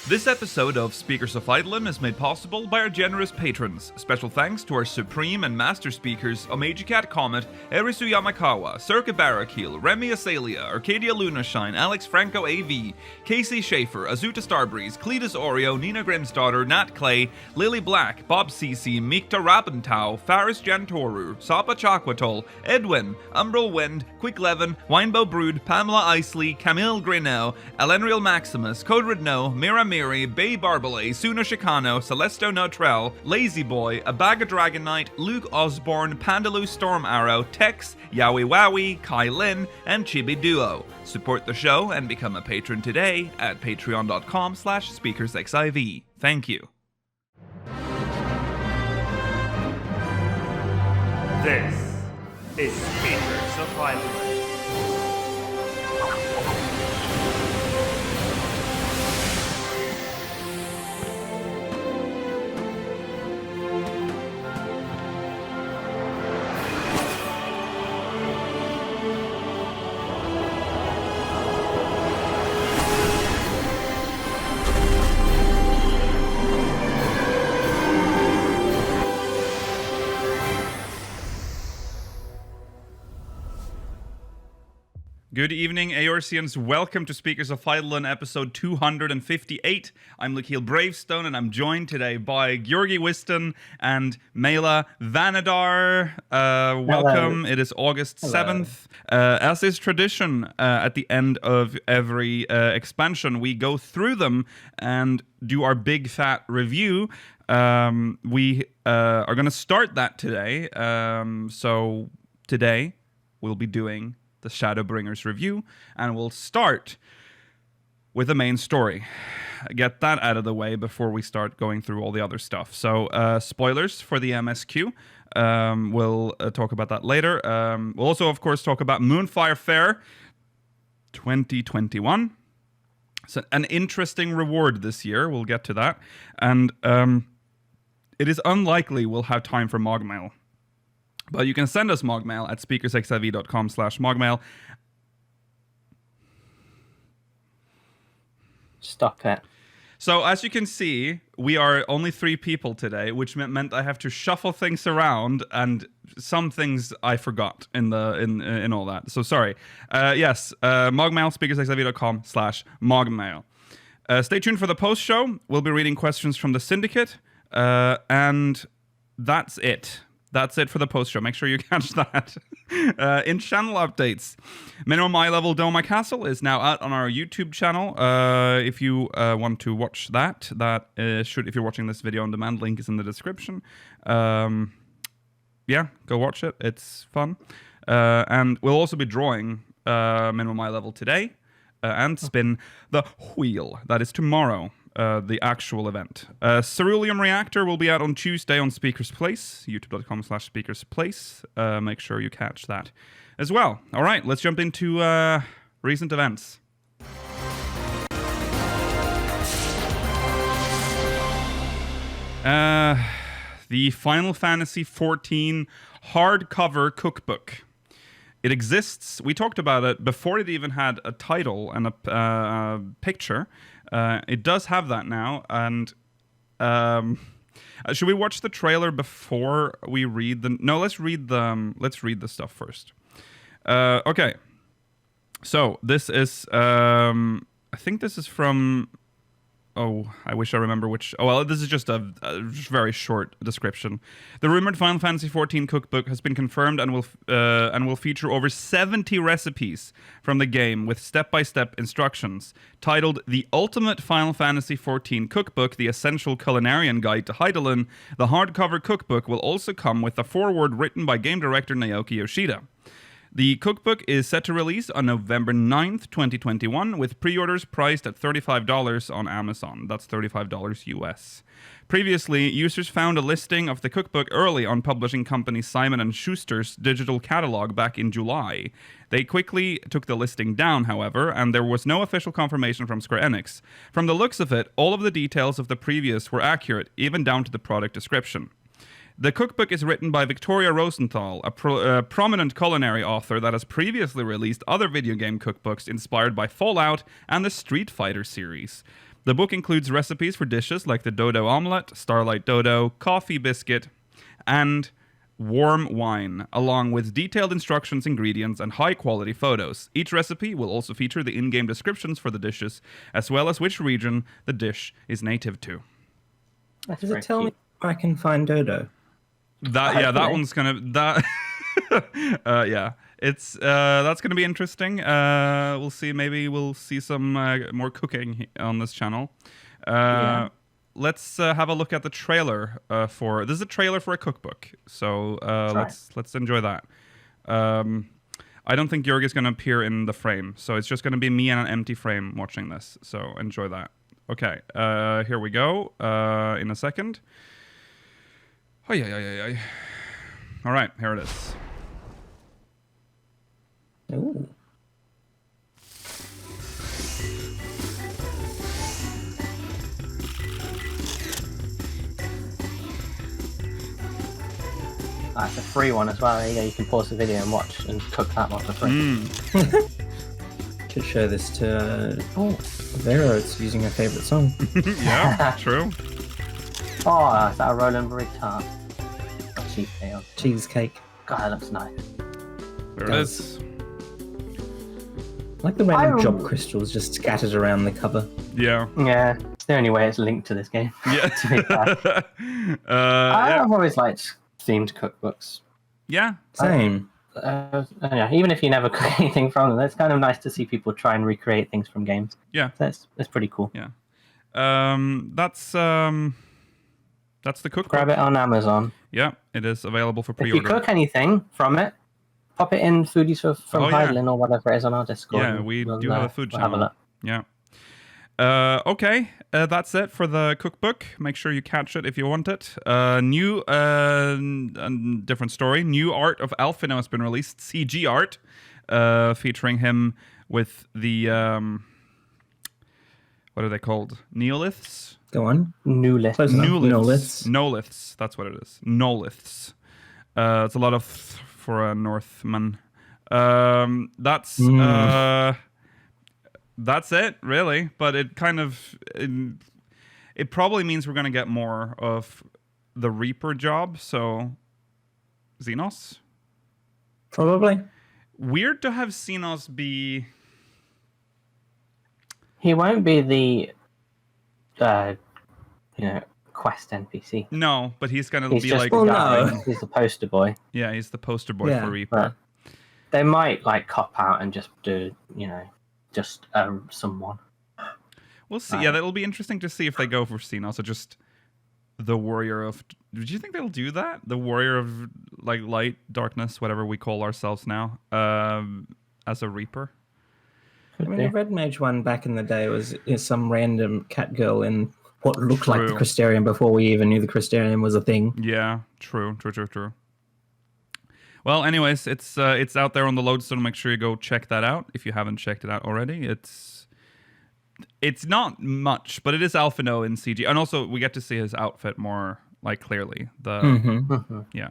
This episode of Speakers of Eidolon is made possible by our generous patrons. Special thanks to our supreme and master speakers, Omejicat Comet, Erisu Yamakawa, Circa Barakil, Remy Asalia, Arcadia Lunashine, Alex Franco AV, Casey Schaefer, Azuta Starbreeze, Cletus Oreo, Nina Grimsdaughter, Nat Clay, Lily Black, Bob CC, Mikta Rabentau, Faris Jantoru, Sapa Chakwatol, Edwin, Umbral Wind, Quick Levin, Winebow Brood, Pamela Isley, Camille Grinnell, Elenriel Maximus, Codrid No, Mira Miri, Bay Barbalay, Suna Chicano, Celesto Notrell, Lazy Boy, Abaga Dragon Knight, Luke Osborne, Pandaloo Storm Arrow, Tex, Yowie Wowie, Kai Lin, and Chibi Duo. Support the show and become a patron today at patreon.com/speakersxiv. Thank you. This is Speakers of Eidolon. Good evening, Eorzeans. Welcome to Speakers of Eidolon, episode 258. I'm Lakil Bravestone, and I'm joined today by Georgi Wiston and Mela Vanadar. Welcome. It is August 7th. As is tradition, at the end of every expansion, we go through them and do our big fat review. We are going to start that today. So today, we'll be doing the Shadowbringers review, and we'll start with the main story. Get that out of the way before we start going through all the other stuff. So, spoilers for the MSQ. We'll talk about that later. We'll also, of course, talk about Moonfire Faire 2021. So, an interesting reward this year. We'll get to that. And it is unlikely we'll have time for Mogmail. But you can send us Mogmail at speakersxiv.com/Mogmail. Stop it. So as you can see, we are only 3 people today, which meant I have to shuffle things around, and some things I forgot in all that. So sorry. Yes, Mogmail, speakersxiv.com/Mogmail. Stay tuned for the post show. We'll be reading questions from the Syndicate, and that's it. That's it for the post show. Make sure you catch that. In channel updates, Minimum Eye Level Doma Castle is now out on our YouTube channel. If you want to watch that, if you're watching this video on demand, link is in the description. Yeah, go watch it. It's fun. And we'll also be drawing Minimum Eye Level today and spin the wheel. That is tomorrow. The actual event. Ceruleum Reactor will be out on Tuesday on Speakers Place, youtube.com/Speakers Place. Make sure you catch that as well. All right, let's jump into recent events. The Final Fantasy XIV hardcover cookbook. It exists. We talked about it before it even had a title and a picture. It does have that now, and should we watch the trailer before we read the? No, let's read the stuff first. Okay, so this is I think this is from. Oh, I wish I remember which. Oh, well, this is just a very short description. The rumored Final Fantasy XIV cookbook has been confirmed and will feature over 70 recipes from the game with step-by-step instructions. Titled The Ultimate Final Fantasy XIV Cookbook, The Essential Culinarian Guide to Eidolon, the hardcover cookbook will also come with a foreword written by game director Naoki Yoshida. The cookbook is set to release on November 9th, 2021, with pre-orders priced at $35 on Amazon. That's $35 US. Previously, users found a listing of the cookbook early on publishing company Simon & Schuster's digital catalog back in July. They quickly took the listing down, however, and there was no official confirmation from Square Enix. From the looks of it, all of the details of the previous were accurate, even down to the product description. The cookbook is written by Victoria Rosenthal, a prominent culinary author that has previously released other video game cookbooks inspired by Fallout and the Street Fighter series. The book includes recipes for dishes like the dodo omelette, starlight dodo, coffee biscuit, and warm wine, along with detailed instructions, ingredients, and high-quality photos. Each recipe will also feature the in-game descriptions for the dishes, as well as which region the dish is native to. Does it tell me where I can find dodo? That one's gonna yeah. It's that's gonna be interesting. We'll see. Maybe we'll see some more cooking on this channel. Let's have a look at the trailer for. This is a trailer for a cookbook, so let's enjoy that. I don't think Jörg is gonna appear in the frame, so it's just gonna be me and an empty frame watching this. So enjoy that. Okay, here we go. In a second. Oh yeah. All right, here it is. Ooh. It's a free one as well. There you go. You can pause the video and watch and cook that one for free. Should show this to Vera. It's using her favorite song. Yeah, true. Oh, is that a Roland Barrique tart? Or cheesecake? Cheesecake. God, that looks nice. There it is. I like the random job crystals just scattered around the cover. Yeah. Yeah, it's the only way it's linked to this game. Yeah. To be fair. I've always liked themed cookbooks. Yeah. Same. Yeah, even if you never cook anything from them, it's kind of nice to see people try and recreate things from games. Yeah. That's pretty cool. Yeah. That's the cookbook. Grab it on Amazon. Yeah, it is available for If pre-order. you cook anything from it, pop it in Foodies from Heidelin or whatever it is on our Discord. Yeah, we do have a food channel. Have a look. Yeah. Okay, that's it for the cookbook. Make sure you catch it if you want it. New, different story. New art of Alphinaud has been released. CG art, featuring him with the what are they called? Neoliths. Go on. Newlith. Noliths. Noliths. That's what it is. Noliths. It's a lot of for a Northman. That's it, really. But it kind of it probably means we're gonna get more of the Reaper job. So Xenos. Probably. Weird to have Xenos be. He won't be the quest NPC. No, but he's gonna He's be just like. the guy. He's the poster boy. Yeah, he's the poster boy for Reaper. But they might like cop out and just do, just someone. We'll see. Yeah, that'll be interesting to see if they go for Xenos or just the warrior of. Do you think they'll do that? The warrior of like light, darkness, whatever we call ourselves now, as a Reaper. I mean, the Red Mage one back in the day was some random cat girl in what looked like the Crystarium before we even knew the Crystarium was a thing. Yeah, true. Well, anyways, it's out there on the Lodestone. Make sure you go check that out if you haven't checked it out already. It's not much, but it is Alphinaud in CG, and also we get to see his outfit more like clearly. Yeah.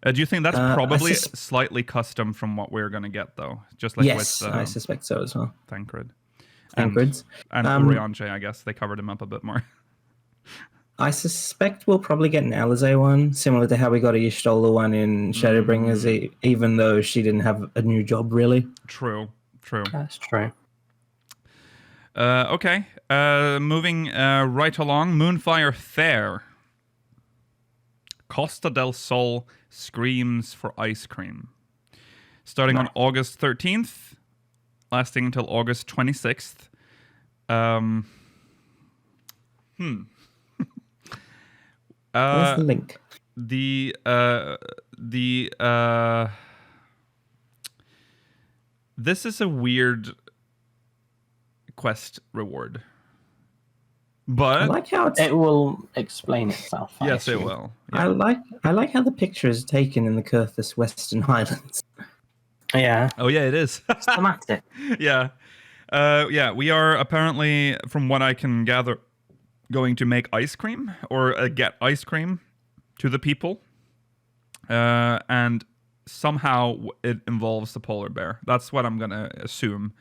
Do you think that's probably slightly custom from what we're going to get, though? Just like yes, with I suspect so as well. Thancred. Thancred's. And Urianger, I guess. They covered him up a bit more. I suspect we'll probably get an Alizé one, similar to how we got a Y'shtola one in Shadowbringers, even though she didn't have a new job, really. True. That's true. Okay. Moving right along. Moonfire Faire. Costa del Sol screams for ice cream. Starting on August 13th, lasting until August 26th. Where's the link? This is a weird quest reward. But I like how it will explain itself. Yes, it will. Yeah. I like how the picture is taken in the Curthus Western Highlands. Yeah. Oh yeah, it is. It's thematic. Yeah. We are apparently, from what I can gather, going to make ice cream or get ice cream to the people. And somehow it involves the polar bear. That's what I'm going to assume.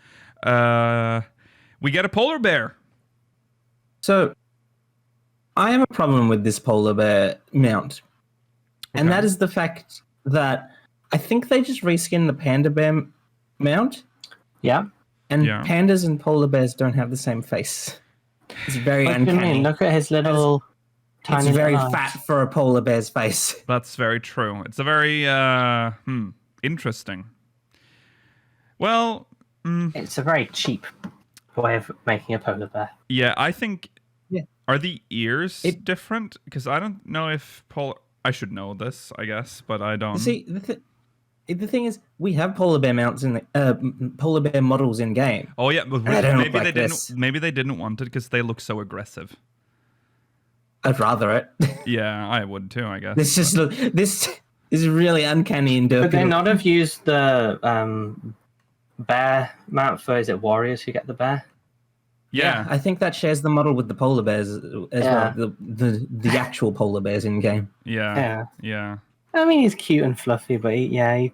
We get a polar bear. So, I have a problem with this polar bear mount, and that is the fact that I think they just reskinned the panda bear mount, Yeah. and Yeah. pandas and polar bears don't have the same face. It's very What do you uncanny. mean? Look at his little tiny It's very little eyes. fat for a polar bear's face. That's very true. It's a very interesting. Well, It's a very cheap way of making a polar bear. yeah, I think. Yeah. Are the ears different? Because I don't know if I should know this, I guess, but I don't. See, the thing is, we have polar bear mounts in the polar bear models in game. Oh yeah, but They don't maybe look like they didn't. this. Maybe they didn't want it because they look so aggressive. I'd rather it. Yeah, I would too. I guess. This is really uncanny and Could they derpy. not have used the bear mount for, is it warriors who get the bear? Yeah. I think that shares the model with the polar bears as Yeah. well. The actual polar bears in game. Yeah. I mean, he's cute and fluffy, but he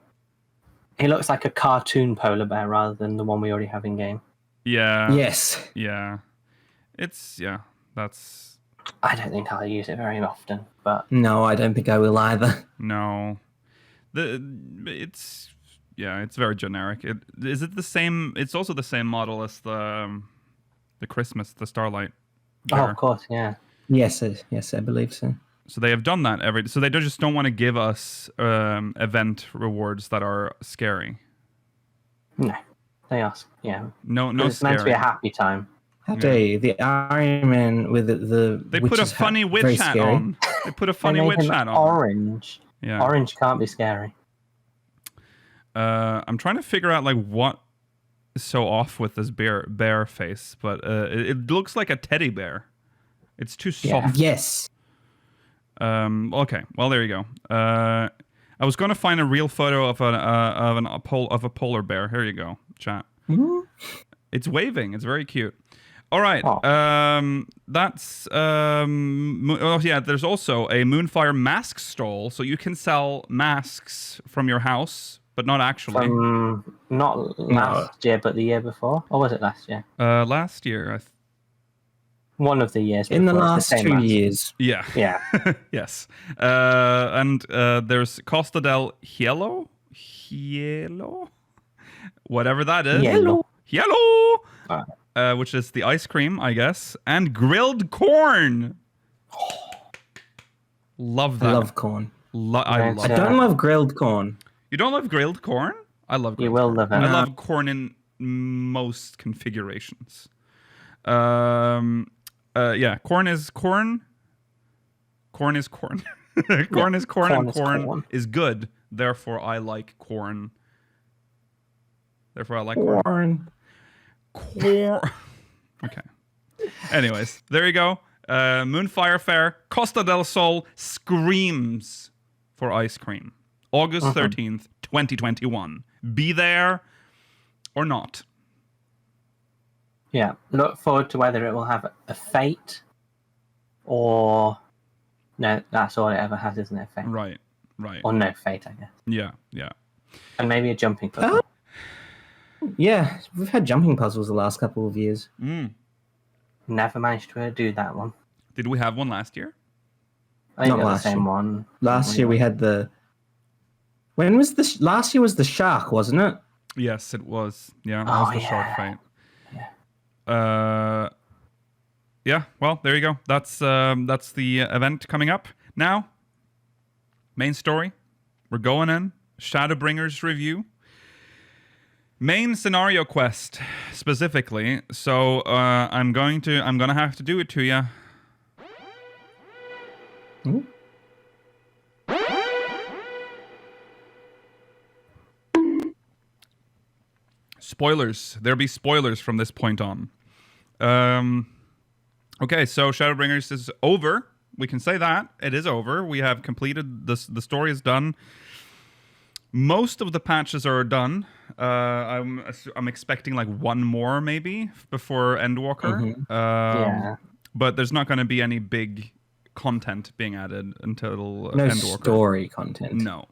looks like a cartoon polar bear rather than the one we already have in game. Yeah. Yes. Yeah. That's I don't think I'll use it very often, but No, I don't think I will either. no. It's very generic. Is it the same? It's also the same model as the Christmas, the Starlight. oh, bear. of course, yeah. Yes, I believe so. So they have done that so they just don't want to give us event rewards that are scary. No, they ask, yeah. No It's meant to be scary. a happy time. How dare you? The Iron Man with the They put a funny witch hat on. They put a funny They made witch him hat on. orange. Yeah. Orange can't be scary. I'm trying to figure out like what is so off with this bear face, but it looks like a teddy bear. It's too soft. Yes. Okay. Well, there you go. I was going to find a real photo of a polar bear. Here you go, chat. It's waving. It's very cute. All right. Oh. That's there's also a Moonfire mask stall, so you can sell masks from your house, but not actually. Not last year, but the year before. Or was it last year? Last year, One of the years. In the before, last it's same 2 mask. years. yeah. Yeah. Yes. And there's Costa del Hielo, whatever that is. Hielo. Which is the ice cream, I guess, and grilled corn. Love that. I love corn. I Right. love I it. don't love grilled corn. You don't love grilled corn? I love grilled You will corn. love it. I love corn in most configurations. Yeah, corn is corn. Corn is corn. Corn is corn, and corn is good. Therefore, I like corn. Therefore, I like corn. Okay. Anyways, there you go. Moonfire Faire, Costa del Sol screams for ice cream. August 13th, 2021. Be there or not. Yeah. Look forward to whether it will have a fate or... No, that's all it ever has, isn't it? Fate. Right. Or no fate, I guess. Yeah. And maybe a jumping puzzle. Yeah, we've had jumping puzzles the last couple of years. Never managed to do that one. Did we have one last year? I think Not it was last the same year. one. Last year we had the... When was this? Last year was the shark, wasn't it? Yes, it was. Yeah, it Oh, was the short yeah. fate. Yeah, well, there you go. That's the event coming up. Now, main story. We're going in. Shadowbringers review. Main scenario quest, specifically. So, I'm gonna have to do it to you. Spoilers. There'll be spoilers from this point on. Okay, so Shadowbringers is over. We can say that. It is over. We have completed this. The story is done. Most of the patches are done. I'm expecting like one more maybe before Endwalker. Yeah. But there's not going to be any big content being added until No Endwalker. story content. No.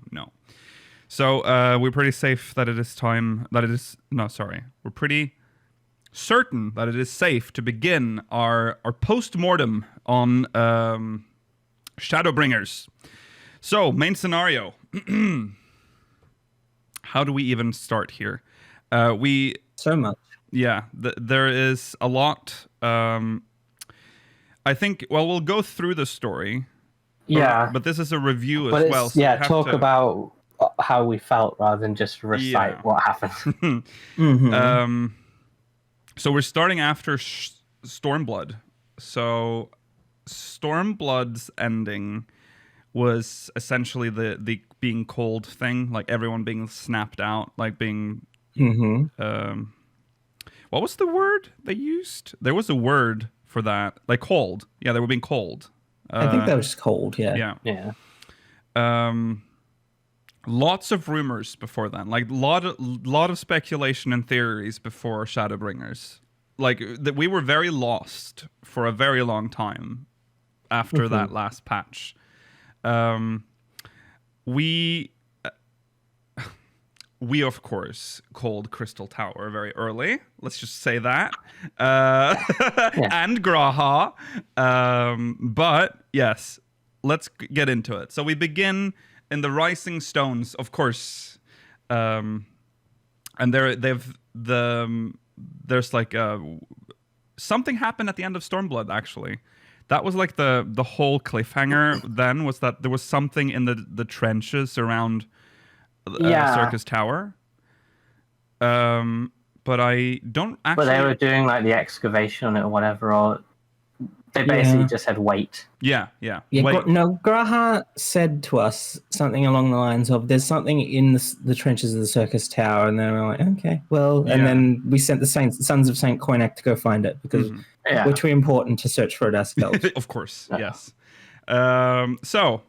So we're pretty safe that it is time. That it is. No, sorry. We're pretty certain that it is safe to begin our post-mortem on Shadowbringers. So, main scenario. How do we even start here? So much. Yeah, there is a lot. I think, well, we'll go through the story. Yeah. But this is a review But as well. it's, So yeah, talk about how we felt rather than just recite what happened. So we're starting after Stormblood. So Stormblood's ending was essentially the being cold thing, like everyone being snapped out, like being... what was the word they used? There was a word for that, like cold. Yeah, they were being cold. I think that was cold, yeah. Yeah. Lots of rumors before then, like lot of speculation and theories before Shadowbringers. Like we were very lost for a very long time after that last patch. We of course called Crystal Tower very early. Let's just say that, and Graha. But yes, let's get into it. So we begin in the Rising Stones, of course, and there's like something happened at the end of Stormblood. Actually, that was like the whole cliffhanger. Then was that there was something in the trenches around Circus Tower. But I don't actually. But they were doing like the excavation on it or whatever, or they basically just said wait. Yeah. Wait. Graha said to us something along the lines of, "There's something in the trenches of the Circus Tower," and then we're like, "Okay, well." And then we sent the Sons of Saint Koinak to go find it because we're too important to search for it ourselves. Of course, yes. So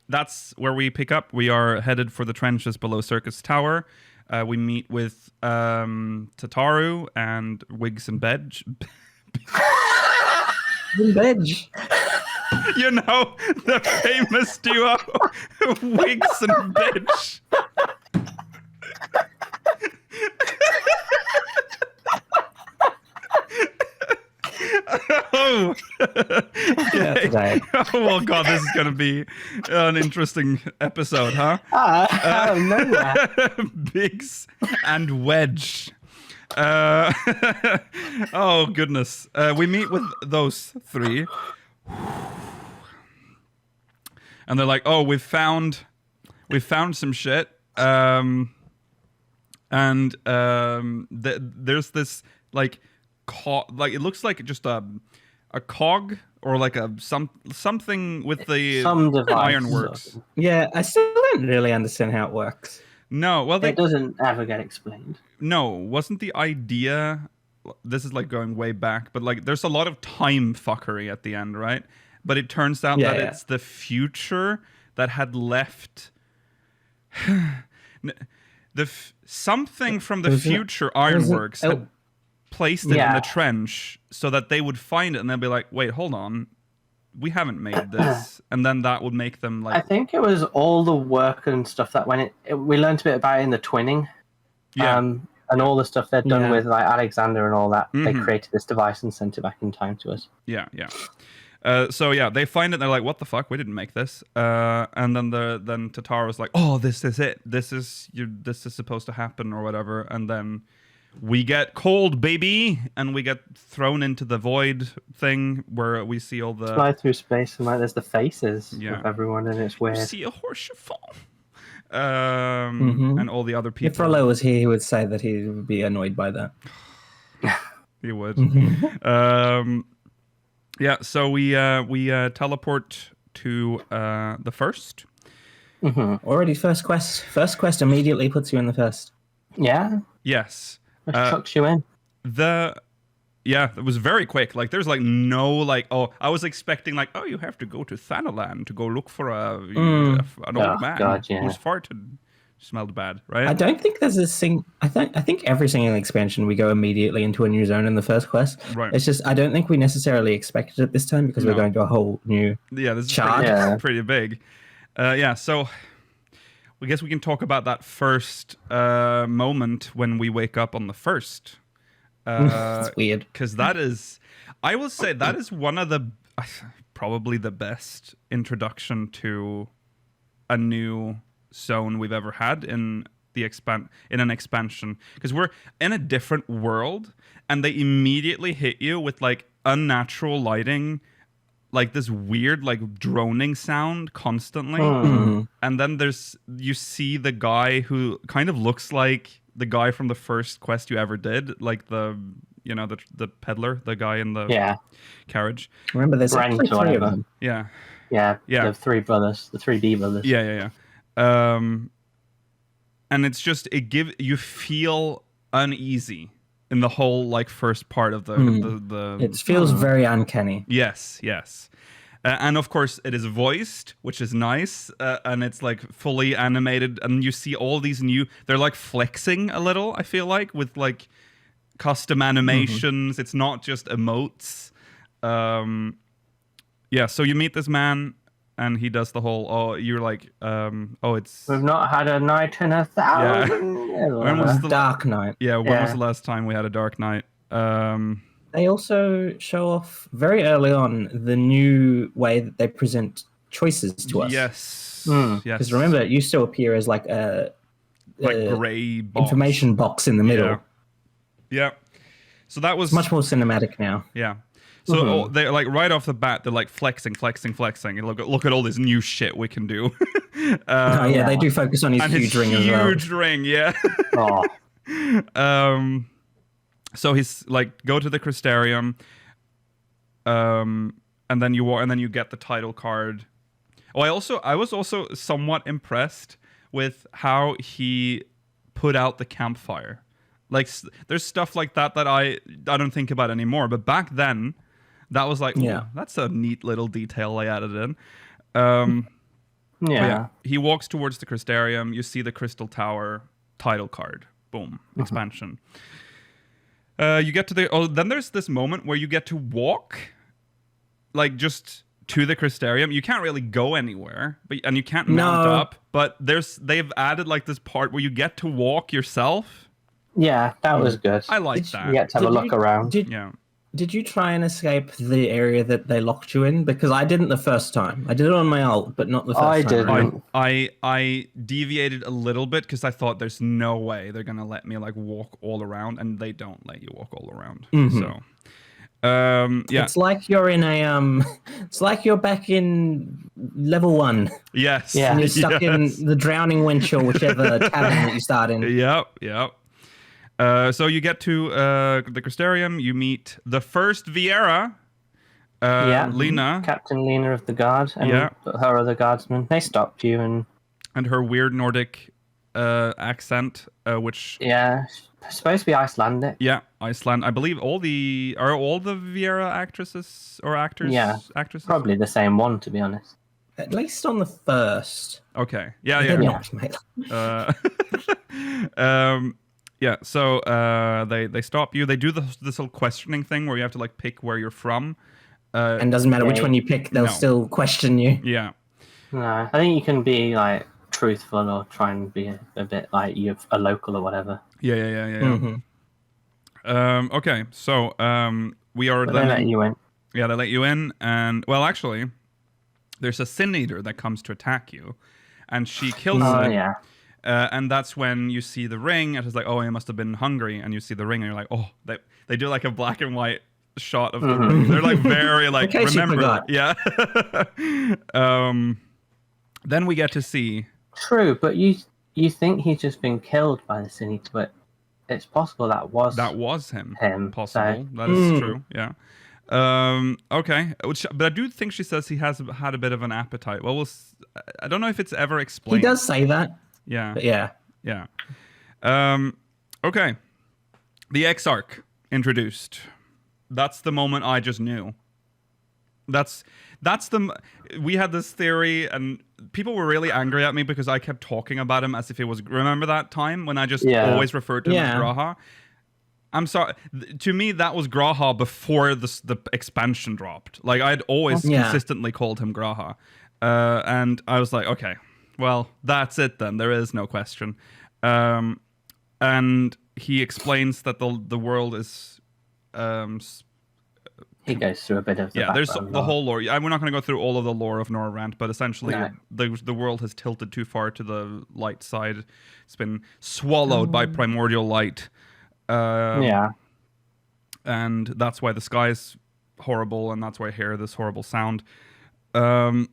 that's where we pick up. We are headed for the trenches below Circus Tower. We meet with Tataru and Wiggs and Bedge. Bedge. You know, the famous duo, Wiggs and Bedge. Oh. Oh, well, God, this is going to be an interesting episode, huh? I don't know that. Biggs and Wedge. Oh, goodness. We meet with those three. And they're like, oh, we've found some shit. There's this, like it looks like just a cog or like something with the ironworks. Yeah, I still don't really understand how it works. No, well, it doesn't ever get explained. No, wasn't the idea? This is like going way back, but like there's a lot of time fuckery at the end, right? But it turns out that it's the future that had left something from the future ironworks had placed it in the trench so that they would find it and they'll be like, wait, hold on, we haven't made this. And then that would make them like... I think it was all the work and stuff that when we learned a bit about it in the twinning. And all the stuff they'd done with like Alexander and all that. They created this device and sent it back in time to us. Yeah. So they find it and they're like, what the fuck? We didn't make this. And then Tataru's like, oh, this is it. This is supposed to happen or whatever. And then we get cold, baby, and we get thrown into the void thing where we see all the... Fly through space and like there's the faces of everyone and it's weird. You see a horse fall. And all the other people. If Rollo was here, he would say that he would be annoyed by that. He would. So we teleport to the first. Already first quest. First quest immediately puts you in the first. Yeah. Yes. It chucks you in. It was very quick. Like, there's like no like. Oh, I was expecting like, oh, you have to go to Thanalan to go look for an old man who's farted, smelled bad, right? I don't think there's a I think every single expansion we go immediately into a new zone in the first quest. Right. It's just I don't think we necessarily expected it this time because we're going to a whole new. This chart. is pretty big. So I guess we can talk about that first moment when we wake up on the first. It's weird. Because that is, I will say, that is one of the, probably the best introduction to a new zone we've ever had in an expansion. Because we're in a different world, and they immediately hit you with like unnatural lighting, like this weird like droning sound constantly. And then you see the guy who kind of looks like the guy from the first quest you ever did, like the peddler, the guy in the carriage. Remember, there's actually 3 of them. Yeah. The 3 brothers, the 3 B brothers. Yeah. And it's just you feel uneasy in the whole like first part of the It feels very uncanny. Yes. And of course, it is voiced, which is nice, and it's like fully animated. And you see all these they're like flexing a little, I feel like, with like custom animations. It's not just emotes. So you meet this man, and he does the whole, you're like, it's... We've not had a night in 1,000 years. When was the Dark Night? Yeah, when was the last time we had a Dark Night? They also show off very early on the new way that they present choices to us. Yes. Because remember, it used to appear as like a grey box. Information box in the middle. Yeah. So that was... It's much more cinematic now. Yeah. So they're like right off the bat, they're like flexing. And look at all this new shit we can do. They do focus on his huge ring as well. Huge ring, yeah. So he's like, go to the Crystarium, and then you get the title card. I was also somewhat impressed with how he put out the campfire. Like, there's stuff like that I don't think about anymore. But back then, that was like, that's a neat little detail I added in. He walks towards the Crystarium. You see the Crystal Tower title card. Boom. Expansion. You get to then there's this moment where you get to walk, like, just to the Crystarium. You can't really go anywhere, and you can't mount up. But they've added like this part where you get to walk yourself. Yeah, that was good. I like that. You get to have a look around. Did you try and escape the area that they locked you in? Because I didn't the first time. I did it on my ult, but not the first time. I didn't. I deviated a little bit because I thought there's no way they're gonna let me like walk all around, and they don't let you walk all around. So, it's like you're in a it's like you're back in level 1. Yes. And you're stuck in the Drowning Wench or whichever tavern that you start in. Yep. So you get to the Crystarium. You meet the first Viera, Lena. Captain Lena of the Guard, and her other guardsmen. They stopped you and her weird Nordic accent, which... Yeah, supposed to be Icelandic. Yeah, Iceland. I believe all the Viera actresses or actors? Yeah, actresses? Probably the same one, to be honest. At least on the first. Okay. Yeah. So they stop you. They do this whole questioning thing where you have to like pick where you're from. And doesn't matter which one you pick, they'll still question you. Yeah. No, I think you can be like truthful or try and be a bit like you're a local or whatever. Yeah. Okay, so we are. But they let you in. Yeah, they let you in, and well, actually, there's a Sin Eater that comes to attack you, and she kills it. Yeah. And that's when you see the ring, and it's like, oh, you must have been hungry, and you see the ring, and you're like, oh, they do like a black and white shot of the ring. They're like very like remember. Yeah. Then we get to see. True, but you think he's just been killed by the Sin Eater, but it's possible that was him. So. Possible. That is true. Yeah. Okay. But I do think she says he has had a bit of an appetite. Well, I don't know if it's ever explained. He does say that. Yeah. But yeah. Okay. The Exarch introduced. That's the moment I just knew. We had this theory, and people were really angry at me because I kept talking about him as if it was. Remember that time when I just always referred to him as Graha? I'm sorry. To me, that was Graha before the expansion dropped. Like I'd always consistently called him Graha, and I was like, okay, well, that's it then. There is no question. And he explains that the world is he goes through a bit of there's the whole lore. We're not going to go through all of the lore of Norrant, but essentially the world has tilted too far to the light side. It's been swallowed by primordial light. And that's why the sky is horrible, and that's why I hear this horrible sound. To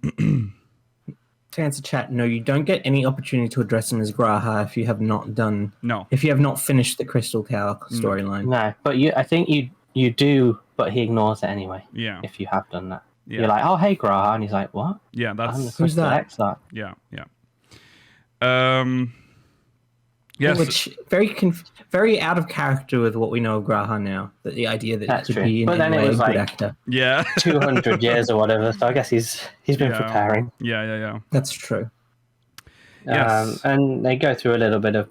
answer chat, no, you don't get any opportunity to address him as Graha if you have not done. No. If you have not finished the Crystal Tower storyline. No, but I think you do, but he ignores it anyway. Yeah. If you have done that, Yeah. you're like, oh hey Graha, and he's like, what? Yeah, that's I'm the Who's that? Exarch. Yeah. Yes. Which very out of character with what we know of Graha now. That the idea that That's he could true. be in But then any it way a was good like- actor. Yeah. 200 years or whatever. So I guess he's been preparing. Yeah. That's true. Yes. And they go through a little bit of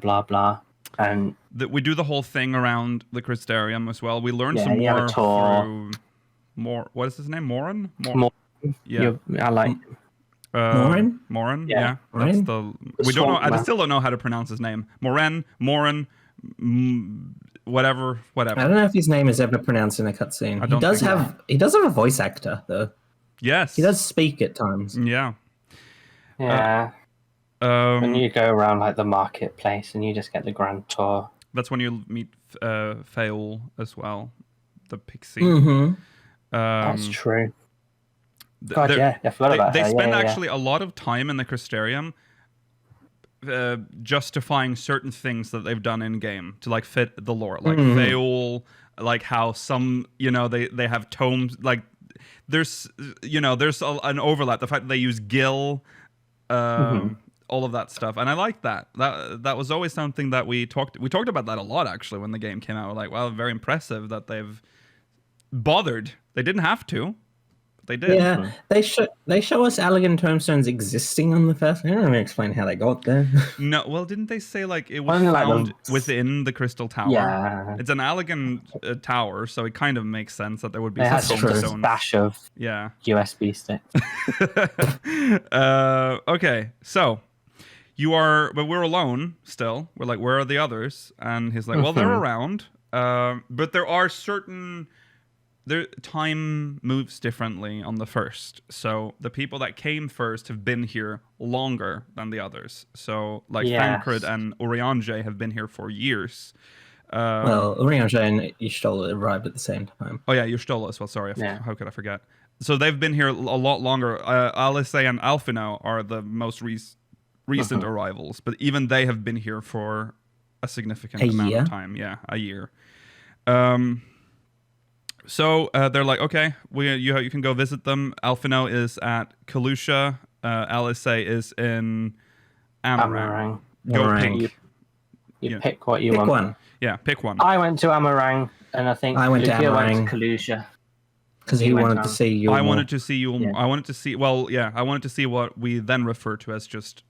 blah blah, and We do the whole thing around the Crystarium as well. We learn some you have more a tour. through what is his name? Morin? More, Yeah. I like. Morin? Morin? Yeah. Yeah. Morin? That's we don't know. Swamp I man. still don't know how to pronounce his name. Morin, whatever. I don't know if his name is ever pronounced in a cutscene. I don't think so. He does have a voice actor though. Yes. He does speak at times. Yeah. Yeah. When you go around like the marketplace and you just get the grand tour. That's when you meet Faol as well, the pixie. Mm-hmm. That's true. God, they're- I forgot about They her. spend Yeah. actually a lot of time in the Crystarium justifying certain things that they've done in game to like fit the lore, like Faol, like how some they have tomes, like there's an overlap. The fact that they use Gil, all of that stuff, and I like that. That was always something that we talked about that a lot actually when the game came out. We're like, wow, very impressive that they've bothered. They didn't have to. They did. Yeah, they show us Allegan tomestones existing on the first. They don't really explain how they got there. No, well, didn't they say like it was Wasn't it like found within the Crystal Tower? Yeah. It's an Allegan tower, so it kind of makes sense that there would be They had some a tomestones. stash of Yeah. USB sticks. Okay, so but we're alone still. We're like, where are the others? And he's like, well, they're around, but there are certain. Time moves differently on the first. So the people that came first have been here longer than the others. So like Thancred and Urianger have been here for years. Well, Urianger and Y'shtola arrived at the same time. Oh yeah, Y'shtola as well. Sorry, how could I forget? So they've been here a lot longer. Alise and Alphinaud are the most recent arrivals, but even they have been here for a significant amount of time. Yeah, a year. So they're like, okay, you can go visit them. Alphinaud is at Kalusha. Alise is in Amarang. Go pick. You pick what you Pick want. one. Yeah, pick one. I went to Amarang, and I think I went to Lucia went Amarang. to Kalusha. Because he wanted to see you. I wanted to see you. Yeah. I wanted to see. Well, yeah, I wanted to see what we then refer to as just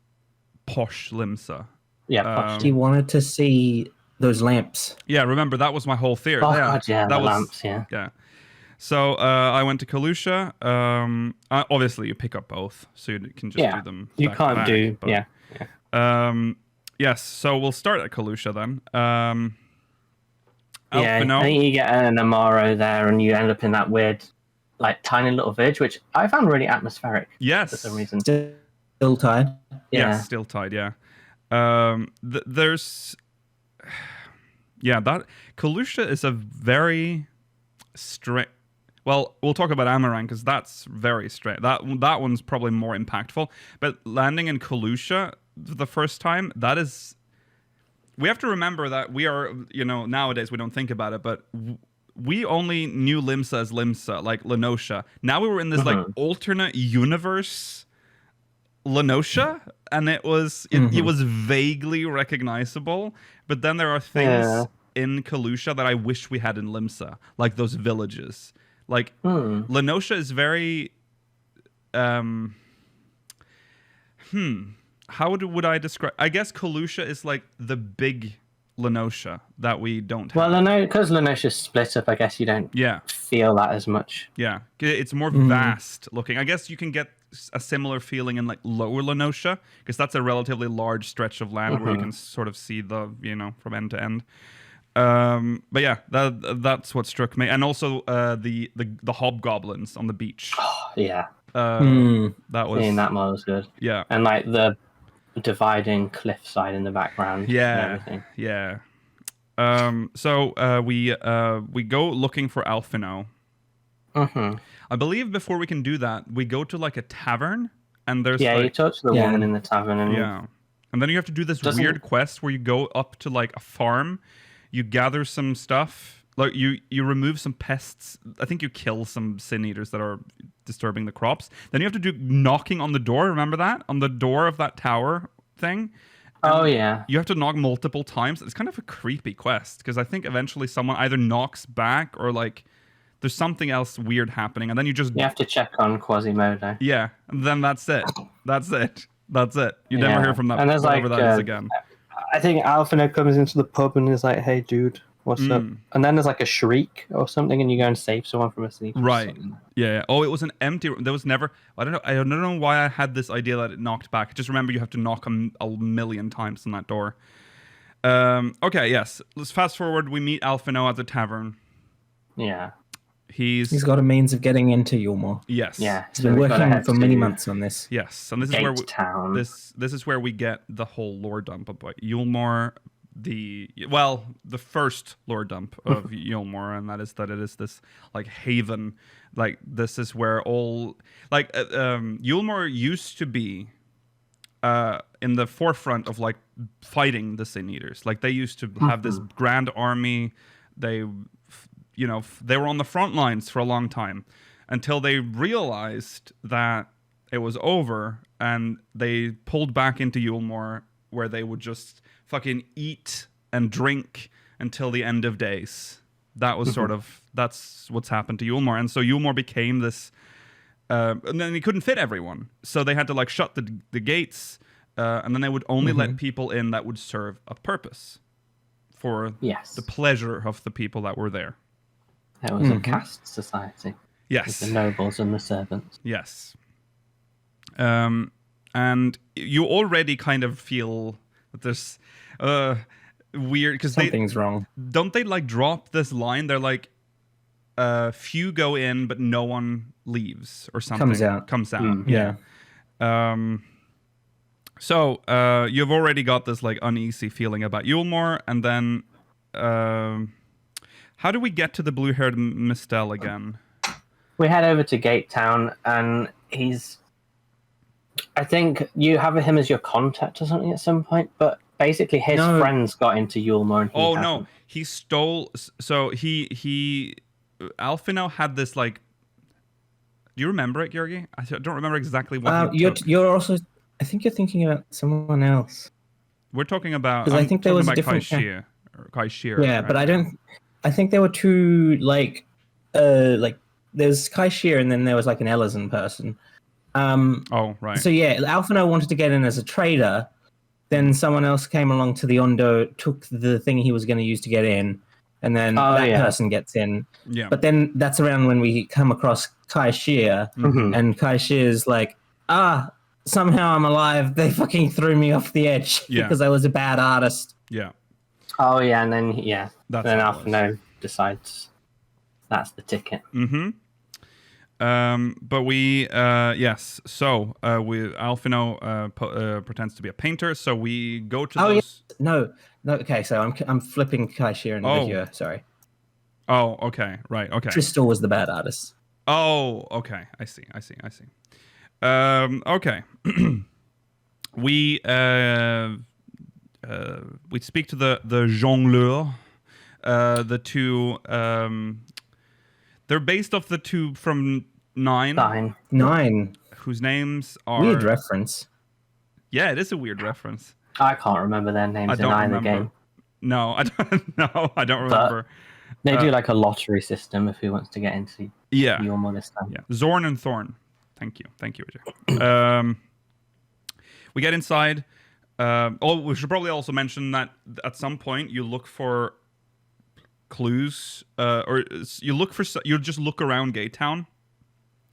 posh Limsa. Yeah, He wanted to see those lamps. Yeah, remember that was my whole theory. oh, yeah, God, yeah, that the was lamps, yeah. yeah. So I went to Kalusha. Obviously, you pick up both, so you can just do them. You back to can't back, do, but, yes, so we'll start at Kalusha then. Yeah, Alphinaud. I think you get an Amaro there, and you end up in that weird, like, tiny little village, which I found really atmospheric Yes. for some reason. Still tied. Yeah, Yeah. still tied. Yeah. There's. Yeah, that Kalusha is a very straight. Well, we'll talk about Amarang because that's very straight. That one's probably more impactful. But landing in Kalusha the first time, that is. We have to remember that we are, nowadays we don't think about it, but we only knew Limsa as Limsa, like Lenosha. Now we were in this like alternate universe Lenosha, and it was vaguely recognizable. But then there are things in Kalusha that I wish we had in Limsa, like those villages. Like Lenosha is very how would I describe? I guess Kalusha is like the big Lenosha that we don't have. Well, because Lenosha's split up, I guess you don't feel that as much. Yeah, it's more vast looking. I guess you can get a similar feeling in like Lower Lenosha, because that's a relatively large stretch of land where you can sort of see the, from end to end. But yeah, that's what struck me, and also the hobgoblins on the beach. Oh, yeah. That was that model was good. Yeah, and like the dividing cliffside in the background. Yeah, and everything. Yeah. So we go looking for Alphinaud. I believe before we can do that, we go to like a tavern, and there's you talk to the woman in the tavern, and and then you have to do this weird quest where you go up to like a farm, you gather some stuff, like you remove some pests. I think you kill some sin eaters that are disturbing the crops. Then you have to do knocking on the door. Remember that? On the door of that tower thing. And you have to knock multiple times. It's kind of a creepy quest, because I think eventually someone either knocks back or like there's something else weird happening, and then you have to check on Quasimodo. Yeah, and then that's it. You never hear from that. And there's whatever that is again. I think Alphinaud comes into the pub and is like, "Hey, dude, what's up?" And then there's like a shriek or something, and you go and save someone from a sleep. Right. Yeah. Oh, it was an empty room. There was never. I don't know why I had this idea that it knocked back. Just remember, you have to knock a million times on that door. Okay. Yes. Let's fast forward. We meet Alphinaud at the tavern. Yeah. He's got a means of getting into Yulmore. Yes. Yeah. He's been working for many months on this. Yes. And this is where this is where we get the whole lore dump about Yulmore. The first lore dump of Yulmore, and that it is this like haven, like this is where all like Yulmore used to be in the forefront of like fighting the Sin Eaters. Like they used to have this grand army. They were on the front lines for a long time, until they realized that it was over, and they pulled back into Yulmore, where they would just fucking eat and drink until the end of days. That was that's what's happened to Yulmore. And so Yulmore became this, and then he couldn't fit everyone. So they had to like shut the gates, and then they would only let people in that would serve a purpose for the pleasure of the people that were there. It was a caste society. Yes. With the nobles and the servants. Yes. And you already kind of feel that there's weird, because something's wrong. Don't they like drop this line? They're like, few go in, but no one leaves, or something. Comes out. Yeah. So you've already got this like uneasy feeling about Yulmore, and then how do we get to the blue-haired Mistel again? We head over to Gate Town, and I think you have him as your contact or something at some point, but basically his friends got into Yulmore, and he stole. So he Alphinaud had this like. Do you remember it, Georgi? I don't remember exactly what. You're also. I think you're thinking about someone else. We're talking about. Because I think there was a different. Kai-Shir. Yeah, right? But I don't. I think there were two like there's Kai-Shir, and then there was like an Ellison person. Right. So yeah, Alphinaud wanted to get in as a trader. Then someone else came along to the Ondo, took the thing he was going to use to get in, and then person gets in. Yeah. But then that's around when we come across Kai-Shir, and Kai-Shir's like, somehow I'm alive. They fucking threw me off the edge because I was a bad artist. Yeah. Oh yeah, and then then Alphinaud decides that's the ticket. But we so Alphinaud pretends to be a painter, so we go to those. No, okay, so I'm flipping Kai-Shir and Video, sorry. Oh, okay, right, okay. Tristel was the bad artist. Oh, okay, I see. Okay. We speak to the jongleur, the two. They're based off the two from Nine. Whose names are... Weird reference. Yeah, it is a weird reference. I can't remember their names in either game. No, I don't remember. They do like a lottery system if he wants to get into Yulmore this time. Yeah. Zorn and Thorn. Thank you, AJ. We get inside. we should probably also mention that at some point you look for clues, or you just look around Gate Town,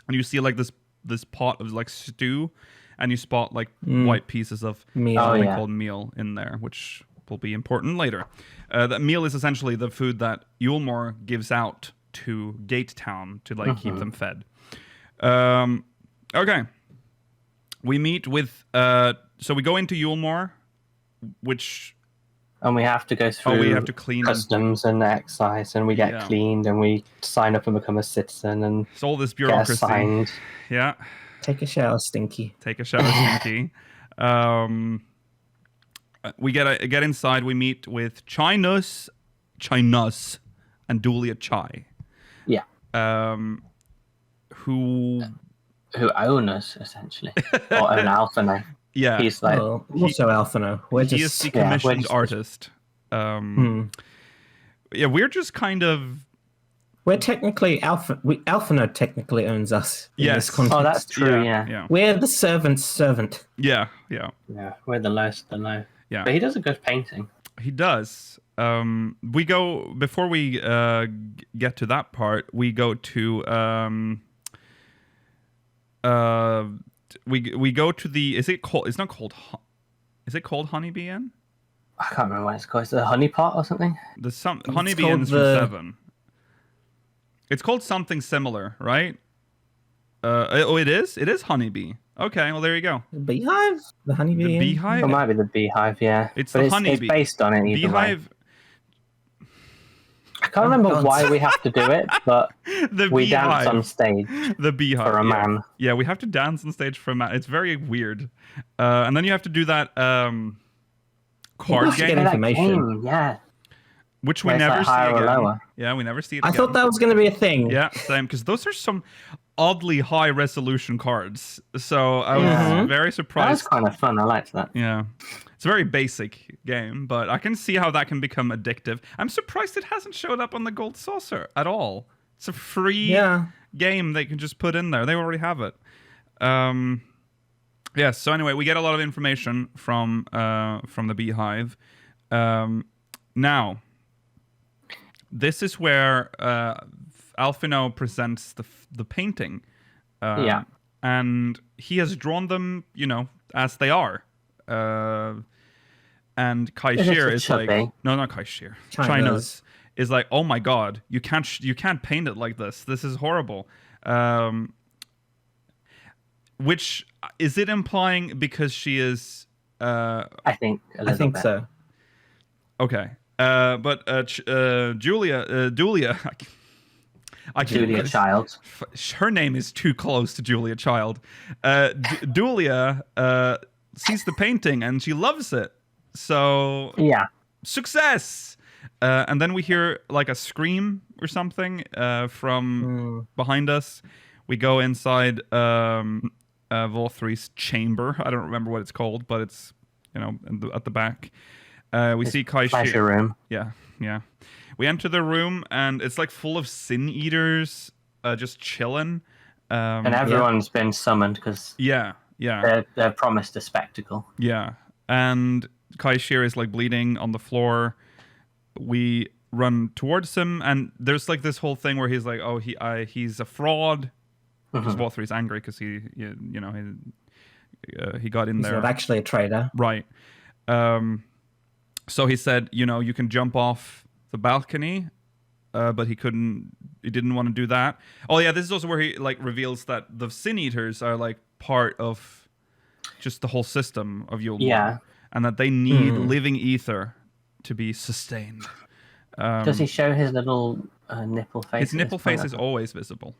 and you see like this pot of like stew, and you spot like white pieces of something called meal in there, which will be important later. That meal is essentially the food that Yulmore gives out to Gate Town to like keep them fed. Okay. We meet with so we go into Yulmore, and we have to go through we have to clean customs and excise, and we get cleaned, and we sign up and become a citizen, and it's all this bureaucracy. Get assigned. Yeah. Take a shower, Stinky. Stinky. We get inside. We meet with Chinus, and Dulia Chai. Yeah. Who own us essentially, or own Alphinaud. Yeah. He's like also Alphinaud. He is the commissioned artist. Yeah, we're just kind of. We're technically Alphinaud technically owns us. Yes. Oh, that's true. Yeah. We're the servant's servant. Yeah. We're the lowest of the low. Yeah. But he does a good painting. He does. We go before we get to that part. We go to we go to the. Is it called? It's not called. Is it called Honeybee Inn? I can't remember what it's called. Is it a honey pot or something? Honeybee Inn's from 7. It's called something similar, right? It is? It is Honeybee. Okay, well, there you go. The Beehive? The Honeybee? The Beehive? It might be the Beehive, yeah. It's the Honeybee. It's based on it either Beehive. Way. I can't remember why we have to do it, but we dance on stage the Beehive, for a man. Yeah, we have to dance on stage for a man. It's very weird. And then you have to do that card game. Information. Yeah. Which we never see again. Lower. Yeah, we never see it I again. thought that was going to be a thing. Yeah, same. Because those are some oddly high resolution cards. So I was very surprised. That was kind of fun. I liked that. Yeah. It's a very basic game, but I can see how that can become addictive. I'm surprised it hasn't showed up on the Gold Saucer at all. It's a free game they can just put in there. They already have it. Yeah, so anyway, we get a lot of information from the Beehive. Now, this is where Alphinaud presents the painting. And he has drawn them, as they are. And Kaishir is like, no, not Kaishir. China's is like, oh my god, you can't paint it like this. This is horrible. Which is it implying because she is? I think bit. So. Okay. But Dulia, Julia Child. Her name is too close to Julia Child. Dulia sees the painting and she loves it. So success. And then we hear like a scream or something from behind us. We go inside Volthry's chamber. I don't remember what it's called, but it's at the back. We see Kaishir. Pleasure room. Yeah. We enter the room and it's like full of sin eaters, just chilling. And everyone's been summoned because they're promised a spectacle. Yeah, and Kaishir is like bleeding on the floor. We run towards him, and there's like this whole thing where he's like, "Oh, he's a fraud." Because Volthry's angry because he got in there. He's not actually a traitor, right? So he said, you can jump off the balcony, but he couldn't. He didn't want to do that. Oh yeah, this is also where he like reveals that the Sin Eaters are like part of just the whole system of Yulmore, and that they need living ether to be sustained. Does he show his little nipple face? His nipple face is always visible.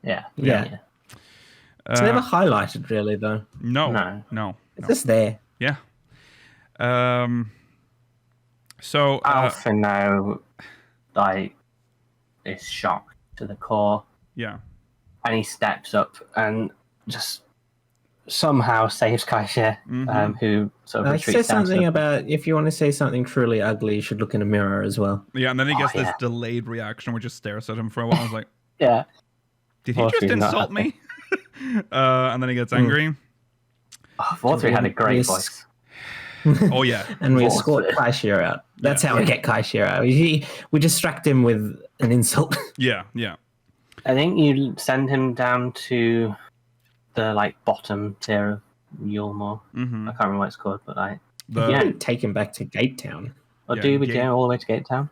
Yeah. It's never highlighted, really, though. No. It's just there. Yeah. So Alphinaud, is shocked to the core. Yeah. And he steps up and just somehow saves Kaishir, who sort of retreats. He says something about if you want to say something truly ugly, you should look in a mirror as well. Yeah, and then he gets this delayed reaction where just stares at him for a while. I was like, did he just insult me? And then he gets angry. Volthry had a great voice. Oh yeah. And we Force escort it. Kaishir out. That's how we get Kaishir out. We distract him with an insult. Yeah. I think you send him down to the bottom tier of Yulmore. Mm-hmm. I can't remember what it's called, but You don't take him back to Gate Town. Or Yeah, do we Gate- go all the way to Gate Town?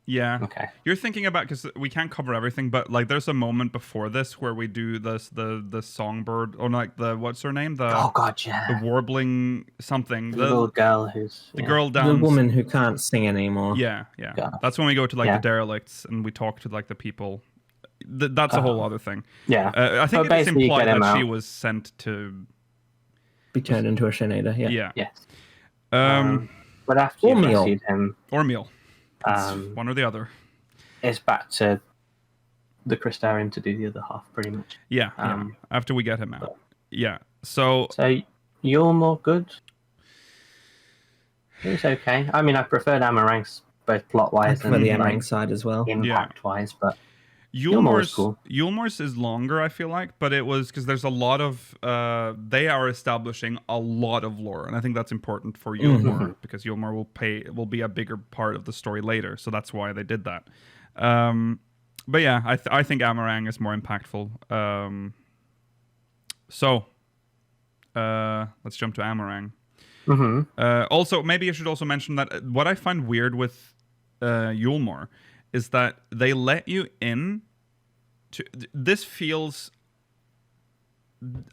Yeah. Okay. You're thinking about, because we can't cover everything, but there's a moment before this where we do the songbird, or what's her name? Oh god, yeah. The warbling something. The little girl who's the girl The down. woman who can't sing anymore. Yeah. God. That's when we go to the Yeah. derelicts and we talk to the people. That's a whole other thing. Yeah. I think But it's basically you implied get him that she out. was sent to. Be turned into a Shenada, yeah. Yes. But after Or you've meal. rescued him, Or meal. It's Um, one or the other. it's back to the Crystarium to do the other half, pretty much. Yeah. um, After we get him out. Yeah. So So Yulmore, good. It was okay. I mean, I preferred Amarang's both plot-wise For and the Emerang side as well. impact-wise, but Yulmore's cool. Yulmore's is longer, I feel like, but it was because there's a lot of they are establishing a lot of lore, and I think that's important for Yulmore because Yulmore will be a bigger part of the story later, so that's why they did that. But yeah, I think Amarang is more impactful. So let's jump to Amarang. Also, maybe I should also mention that what I find weird with Yulmore is that they let you in to this feels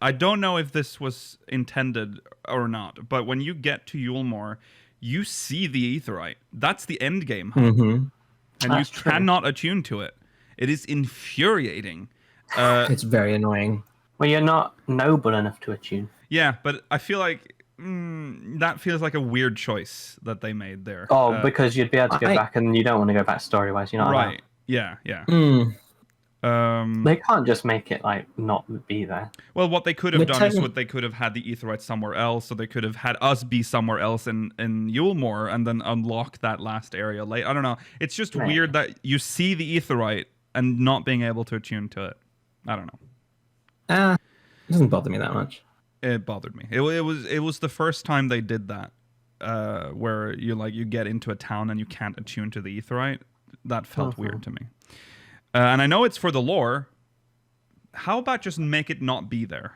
I don't know if this was intended or not, but when you get to Yulmore, you see the Aetheryte. That's the end game, and That's you true. cannot attune to it. It is infuriating. It's very annoying. Well, you're not noble enough to attune. Yeah, but I feel like that feels like a weird choice that they made there. Oh, because you'd be able to go I- back, and you don't want to go back story-wise. You're not allowed. right. Yeah. Mm. They can't just make it not be there. Well, what they could have We're done is telling- what they could have had the Aetheryte somewhere else, so they could have had us be somewhere else in Yulmore and then unlock that last area late. I don't know. It's just Right. weird that you see the Aetheryte and not being able to attune to it. I don't know. It doesn't bother me that much. It bothered me. It was the first time they did that, where you get into a town and you can't attune to the Aetheryte. That felt weird to me. And I know it's for the lore. How about just make it not be there,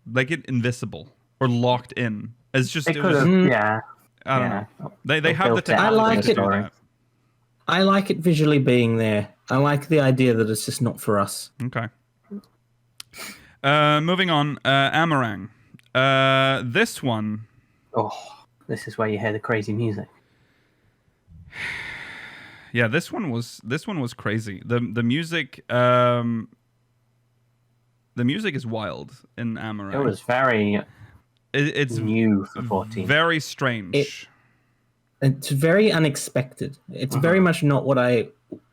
make it invisible or locked in? It's just They it could was. have, yeah. I don't yeah. know. They They have the built it out technology I like to it. do that. I like it visually being there. I like the idea that it's just not for us. Okay. Moving on. Amarang. This one. Oh, this is where you hear the crazy music. Yeah, this one was crazy. The music. The music is wild in Amarang. It was very It's new for 14. very strange. It's very unexpected. It's very much not what I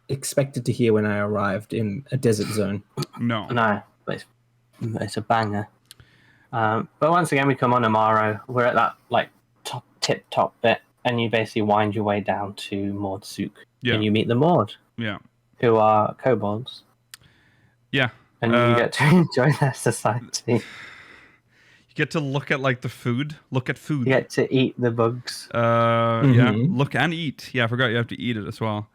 expected to hear when I arrived in a desert zone. No. No, but it's a banger. But once again, we come on Amaro. We're at that tip top bit, and you basically wind your way down to Maud Sook, Yeah. and you meet the Maud, Yeah. who are kobolds, Yeah. and you get to enjoy their society. You get to look at the food. Look at food. You get to eat the bugs. Yeah. Look and eat. Yeah, I forgot you have to eat it as well.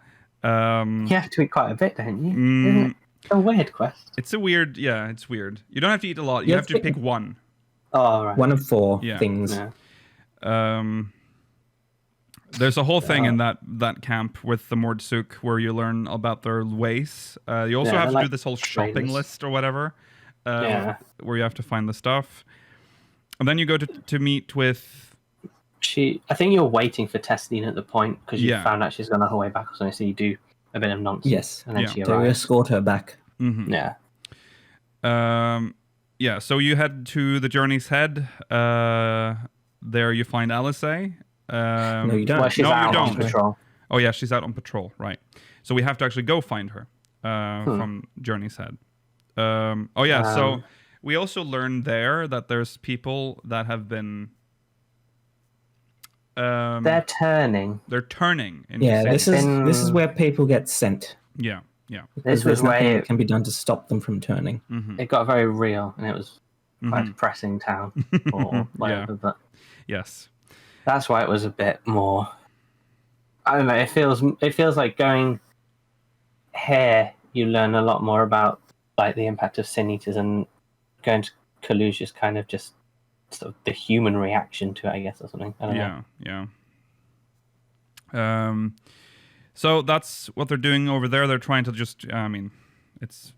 You have to eat quite a bit, don't you? Mm. Isn't it a weird quest? It's a weird. Yeah, it's weird. You don't have to eat a lot. You Yeah, have to pick one. Oh, right. One of four Yeah. things. Yeah. There's a whole thing in that camp with the Mordsuk where you learn about their ways. You also Yeah, have to they're do like this whole shopping traders. list or whatever, Yeah. where you have to find the stuff. And then you go to meet with... I think you're waiting for Testine at the point because you Yeah. found out she's gone on her way back or something, so you do a bit of nonsense. Yes. And then Yeah. she To arrives. escort her back. Yeah. Yeah, so you head to the Journey's Head. There you find Alice. No, you don't. Well, she's No, you out on don't. patrol. Oh yeah, she's out on patrol, right? So we have to actually go find her from Journey's Head. Oh yeah, so we also learned there that there's people that have been. They're turning. They're turning. Into Yeah, Saints. this is where people get sent. Yeah. Because This was there's nothing where that can be done to stop them from turning. it got very real, and it was quite Mm-hmm. a depressing town or whatever. But Yes. That's why it was a bit more. I don't know. It feels like going here. You learn a lot more about like the impact of Sin Eaters, and going to Kalush is kind of just sort of the human reaction to it, I guess, or something. I don't know. Yeah. So that's what they're doing over there. They're trying to just, it's,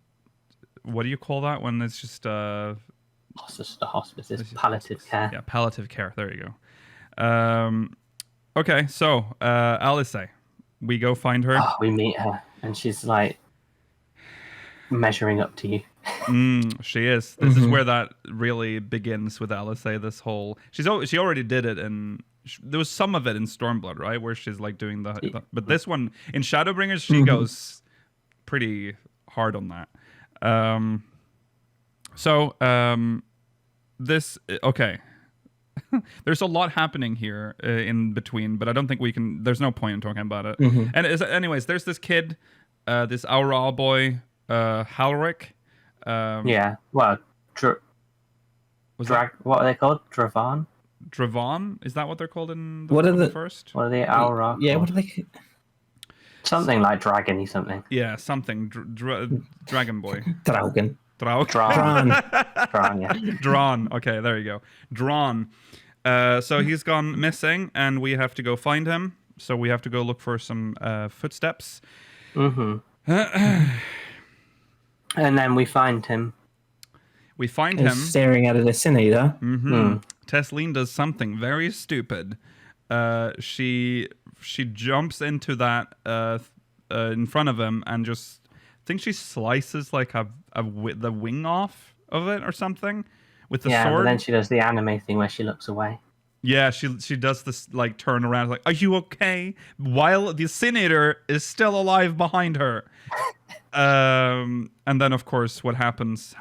what do you call that when it's just Hospice is palliative care. Yeah, palliative care. There you go. Okay, so Alice, we go find her. Oh, we meet her, and she's like measuring up to you. She is. This is where that really begins with Alice. This whole she already did it, and there was some of it in Stormblood, right, where she's like doing but this one in Shadowbringers, she goes pretty hard on that. This okay. There's a lot happening here in between, but I don't think we can. There's no point in talking about it. And anyways, there's this kid, this Aura boy, Halric. Yeah. Well, what are they called? Dravan? Dravon? Is that what they're called in the first? What are they? Aura? Yeah. What are they? Something like dragony something. Yeah, something. Dragon boy. Dragon. Drawn. Drawn, yeah. Drawn. Okay, there you go. Drawn. So he's gone missing, and we have to go find him. So we have to go look for some footsteps. And then we find him. We find He's him staring at a Sin Eater. Tesleen does something very stupid. She jumps into that in front of him and just. I think she slices like the wing off of it or something with the sword. Yeah, but then she does the anime thing where she looks away. Yeah, she does this like turn around like, "Are you okay?" While the Sin Eater is still alive behind her. And then of course what happens.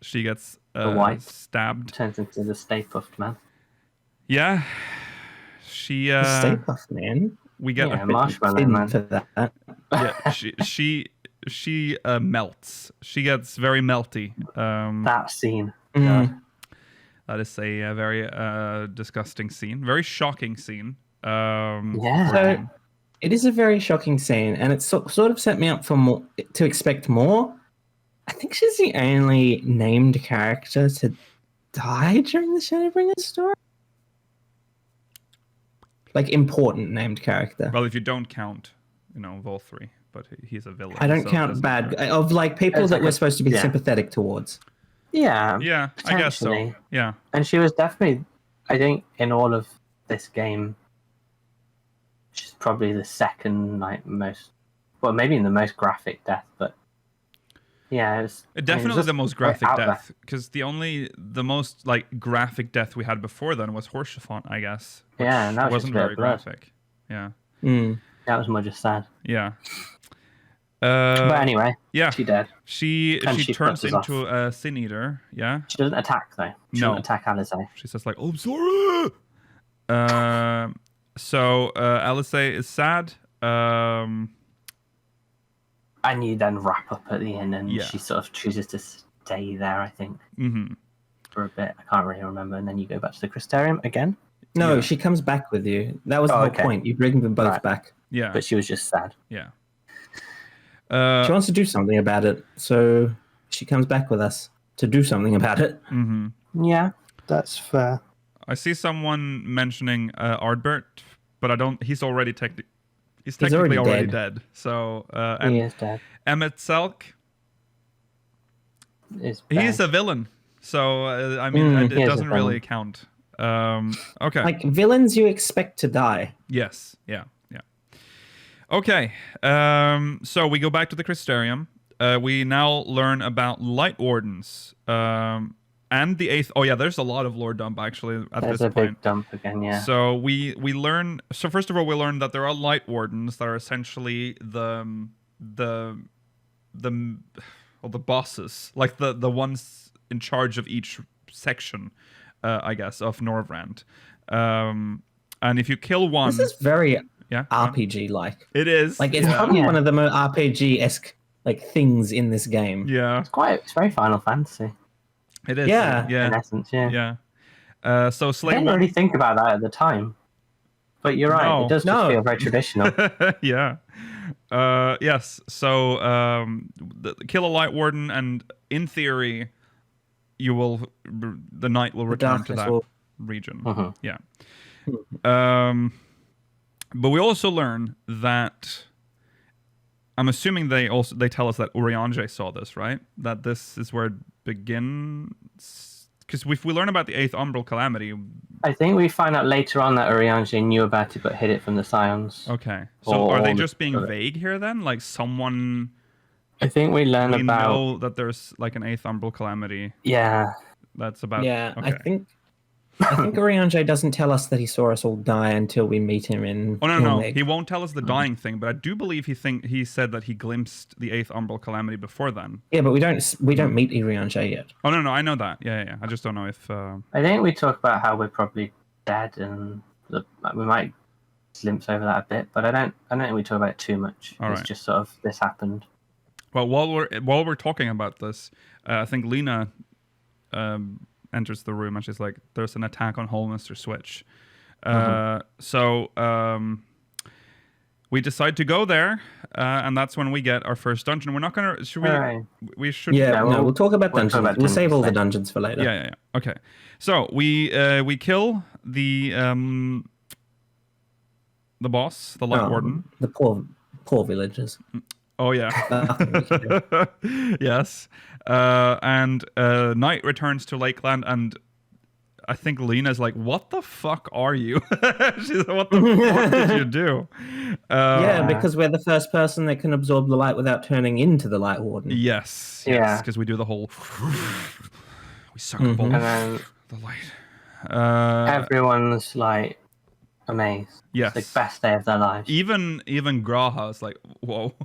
She gets stabbed. Turns into the Stay Puffed Man. Yeah, she Stay Puffed Man. We get a Marshmallow Man for that. Yeah, she melts. She gets very melty. That scene. That is a very disgusting scene. Very shocking scene. So it is a very shocking scene, and it sort of set me up for more to expect more. I think she's the only named character to die during the Shadowbringers story. Like important named character. Well, if you don't count, Volthree, but he's a villain. I don't count bad of like people that we're supposed to be sympathetic towards. Yeah. Yeah, I guess so. Yeah. And she was definitely, I think, in all of this game, she's probably the second most, well, maybe in the most graphic death, but yeah, definitely the most graphic death, because the most like graphic death we had before then was Horsefont, I guess. Yeah, and that wasn't very graphic. Yeah. That was more just sad. Yeah. But anyway, yeah, she dead. She turns into a Sin Eater. Yeah. She doesn't attack though. She doesn't attack Alice. She says like, "Oh, I'm sorry." So Alice is sad. And you then wrap up at the end, and she sort of chooses to stay there, I think, for a bit. I can't really remember. And then you go back to the Crystarium again. No, she comes back with you. That was the whole point. You bring them both back. Yeah. But she was just sad. Yeah. She wants to do something about it, so she comes back with us to do something about it. Yeah, that's fair. I see someone mentioning Ardbert, but I don't. He's technically already dead. So he is dead. Emmett Selk. He's a villain, so I mean it doesn't really count. Okay. Like villains, you expect to die. Yes. Yeah. Okay, so we go back to the Crystarium. We now learn about Light Wardens and the 8th. Oh yeah, there's a lot of lore dump actually at this point. There's a big dump again, yeah. So we learn. So first of all, we learn that there are Light Wardens that are essentially the bosses, like the ones in charge of each section, I guess, of Norvrand. And if you kill one, this is very Yeah, RPG like. It is. Like it's probably one of the most RPG-esque like things in this game. Yeah. It's very Final Fantasy. It is. Yeah. Yeah. In essence, yeah. Yeah. So I Slave didn't really think about that at the time. But you're right, No. it does just feel very traditional. Yeah. Yes. So kill a Light Warden, and in theory, the night will return to that region. Yeah. But we also learn that I'm assuming they tell us that Urianger saw this, right? That this is where it begins. Because if we learn about the 8th Umbral Calamity... I think we find out later on that Urianger knew about it but hid it from the Scions. Okay. So are they just being vague here then? Like someone... I think we learn we about... know that there's like an 8th Umbral Calamity. Yeah. That's about... Yeah, okay. I think Urianger doesn't tell us that he saw us all die until we meet him in... Oh, no. He won't tell us the dying thing, but I do believe he said that he glimpsed the 8th Umbral Calamity before then. Yeah, but we don't meet Urianger yet. Oh, no, I know that. Yeah. I just don't know if... I think we talk about how we're probably dead, and we might glimpse over that a bit, but I don't think we talk about it too much. It's just sort of, this happened. Well, while we're talking about this, I think Lena... enters the room and she's like, there's an attack on Holminster Switch. So we decide to go there, and that's when we get our first dungeon. We're not gonna... We should... Yeah, we'll talk about dungeons. We'll save all the dungeons for later. Yeah. Okay. So we kill the boss, the Light Warden. The poor villagers. Oh, yeah. Yes. And Night returns to Lakeland, and I think Lena's like, what the fuck are you? She's like, what the fuck did you do? Yeah, because we're the first person that can absorb the light without turning into the Light Warden. Yes, because we do the whole... we suck up all the light. Everyone's like amazed. Yes. It's the best day of their lives. Even Graha's like, whoa.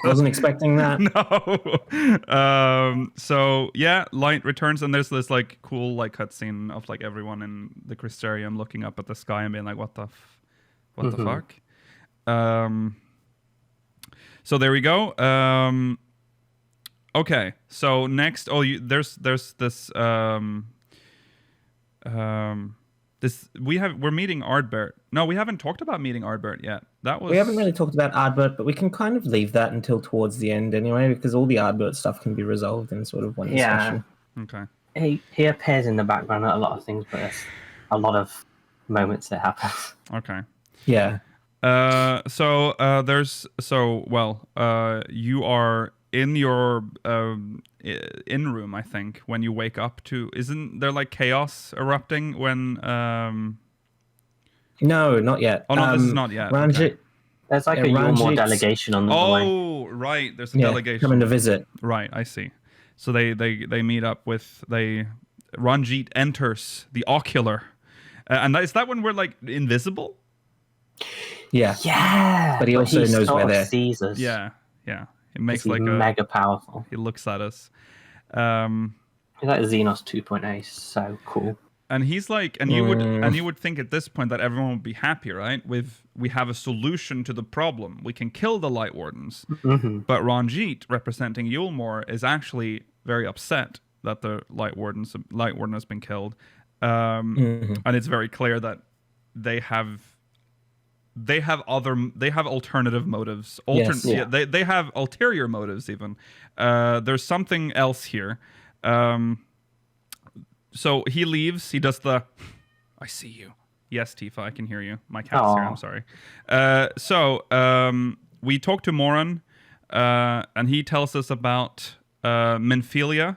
Wasn't expecting that. No. So yeah, light returns, and there's this like cool like cutscene of like everyone in the Crystarium looking up at the sky and being like, what the fuck? So there we go. Okay. So next, there's this we're meeting Ardbert. No, we haven't talked about meeting Ardbert yet. We haven't really talked about Ardbert, but we can kind of leave that until towards the end anyway, because all the Ardbert stuff can be resolved in sort of one discussion. Okay. He appears in the background at a lot of things, but there's a lot of moments that happen. Okay. Yeah. You are in your in room, I think, when you wake up to... Isn't there like chaos erupting when... No, not yet. Oh, no, this is not yet. Okay. There's like a Yulmore delegation on the way. Oh, right. There's a delegation. Coming to visit. Right, I see. So they meet up with... Ranjit enters the Ocular. And is that when we're like invisible? Yeah. Yeah. But he also knows we're there. Sees us. Yeah. It makes like mega powerful. He looks at us. He's like Xenos 2.0. He's so cool. And he's like, and you would think at this point that everyone would be happy, right? We have a solution to the problem. We can kill the Light Wardens. But Ranjit, representing Yulmore, is actually very upset that the Light Warden has been killed. And it's very clear that they have alternative motives. They have ulterior motives even. There's something else here. So he leaves. He does the I see you. Yes, Tifa, I can hear you. My cat's here, I'm sorry. So we talk to Moran, and he tells us about Minfilia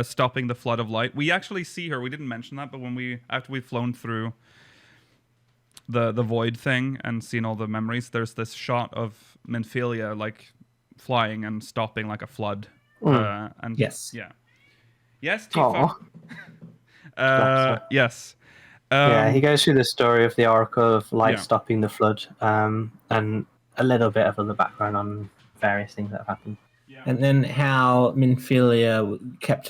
stopping the flood of light. We actually see her. We didn't mention that, but after we've flown through the void thing and seen all the memories, there's this shot of Minfilia like flying and stopping like a flood. And yes, Tifa. Yes. He goes through the story of the Oracle of Light stopping the flood, and a little bit of other background on various things that have happened. And then how Minfilia kept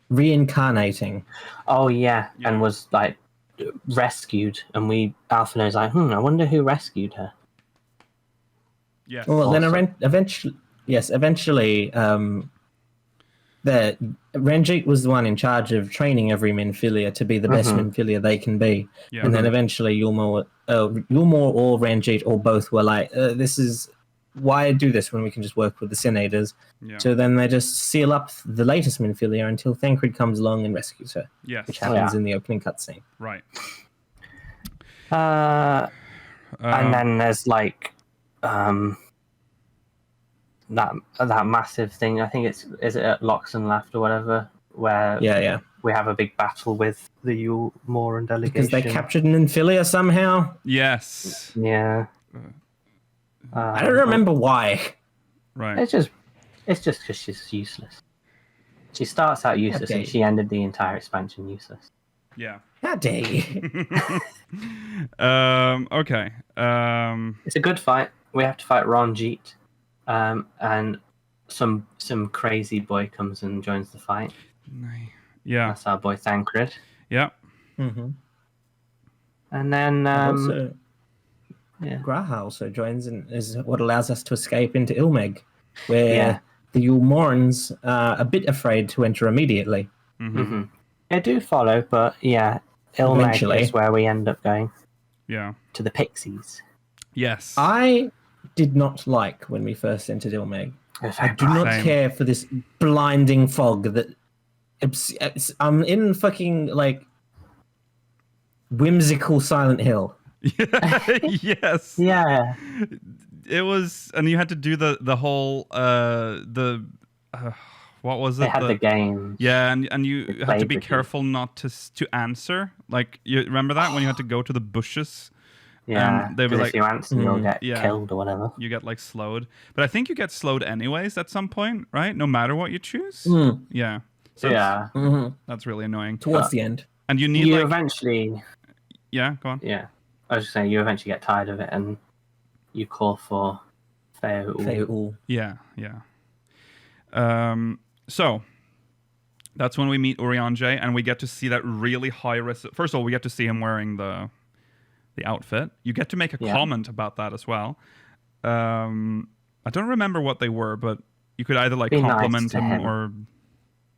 reincarnating. Oh yeah, and was like rescued, and Alphinaud's like, I wonder who rescued her. Yes. Well, then eventually, that Ranjit was the one in charge of training every Minfilia to be the best Minfilia they can be. Yeah. And then eventually Yulmore or Ranjit or both were like, this is... Why do this when we can just work with the Senators? Yeah. So then they just seal up the latest Minfilia until Thancred comes along and rescues her. Yes. Which happens in the opening cutscene. Right. And then there's like that massive thing. I think is it at Locks and Laugh or whatever, where we have a big battle with the Yulmore and delegation because they captured Minfilia somehow. Yes. Yeah. I don't remember why. Right. It's just because she's useless. She starts out useless and she ended the entire expansion useless. Yeah. How dare you? Okay. It's a good fight. We have to fight Ranjit, and some crazy boy comes and joins the fight. Yeah. That's our boy Thancred. Yeah. Mm-hmm. And then Graha also joins and is what allows us to escape into Ilmeg, where the Yulmorans are a bit afraid to enter immediately. Mm-hmm. They do follow, but Ilmeg Eventually. is where we end up going. Yeah. To the Pixies. Yes. I did not like when we first entered Ilmeg. I do not Same. care for this blinding fog that I'm in fucking like whimsical Silent Hill. Yes. Yeah. It was, and you had to do the whole what was it? They had the game. Yeah, and you had to be with you. careful not to answer. Like, you remember that when you had to go to the bushes? Yeah. they were 'cause like, if you answer, you'll get killed or whatever. You get like slowed, but I think you get slowed anyways at some point, right? No matter what you choose. Yeah. So that's really annoying. Towards the end. And you need You like eventually. yeah, go on. Yeah. I was just saying, you eventually get tired of it and you call for Faire. Yeah. So that's when we meet Urianger, and we get to see that really high risk. First of all, we get to see him wearing the outfit. You get to make a comment about that as well. I don't remember what they were, but you could either like Be nice compliment to him, him. or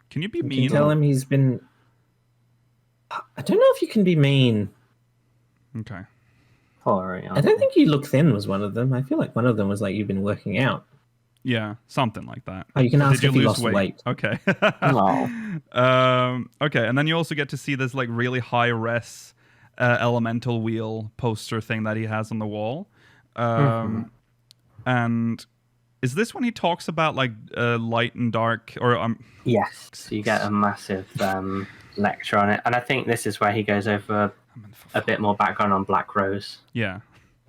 can you be You mean? can tell him he's been... I don't know if you can be mean. Okay. Poor I don't think you look thin was one of them. I feel like one of them was like, you've been working out. Yeah, something like that. Oh, you can ask Did if you he lose lost weight. Okay. No. Okay, and then you also get to see this like really high res elemental wheel poster thing that he has on the wall. And is this when he talks about like light and dark, or Yes. So you get a massive lecture on it. And I think this is where he goes over a bit more background on Black Rose. Yeah.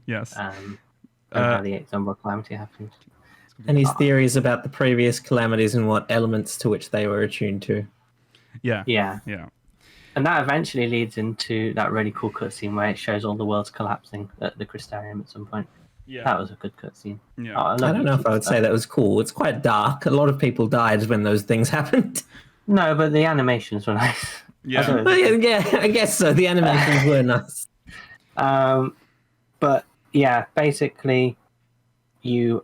Yes. And how the 8th Umbral Calamity happened. And his theories about the previous calamities and what elements to which they were attuned to. Yeah. Yeah. Yeah. And that eventually leads into that really cool cutscene where it shows all the worlds collapsing at the Crystarium at some point. Yeah. That was a good cutscene. Yeah. Oh, I don't know if I would say that was cool. It's quite dark. A lot of people died when those things happened. No, but the animations were nice. Yeah. Yeah, I guess so. The animations were nice. But yeah, basically, I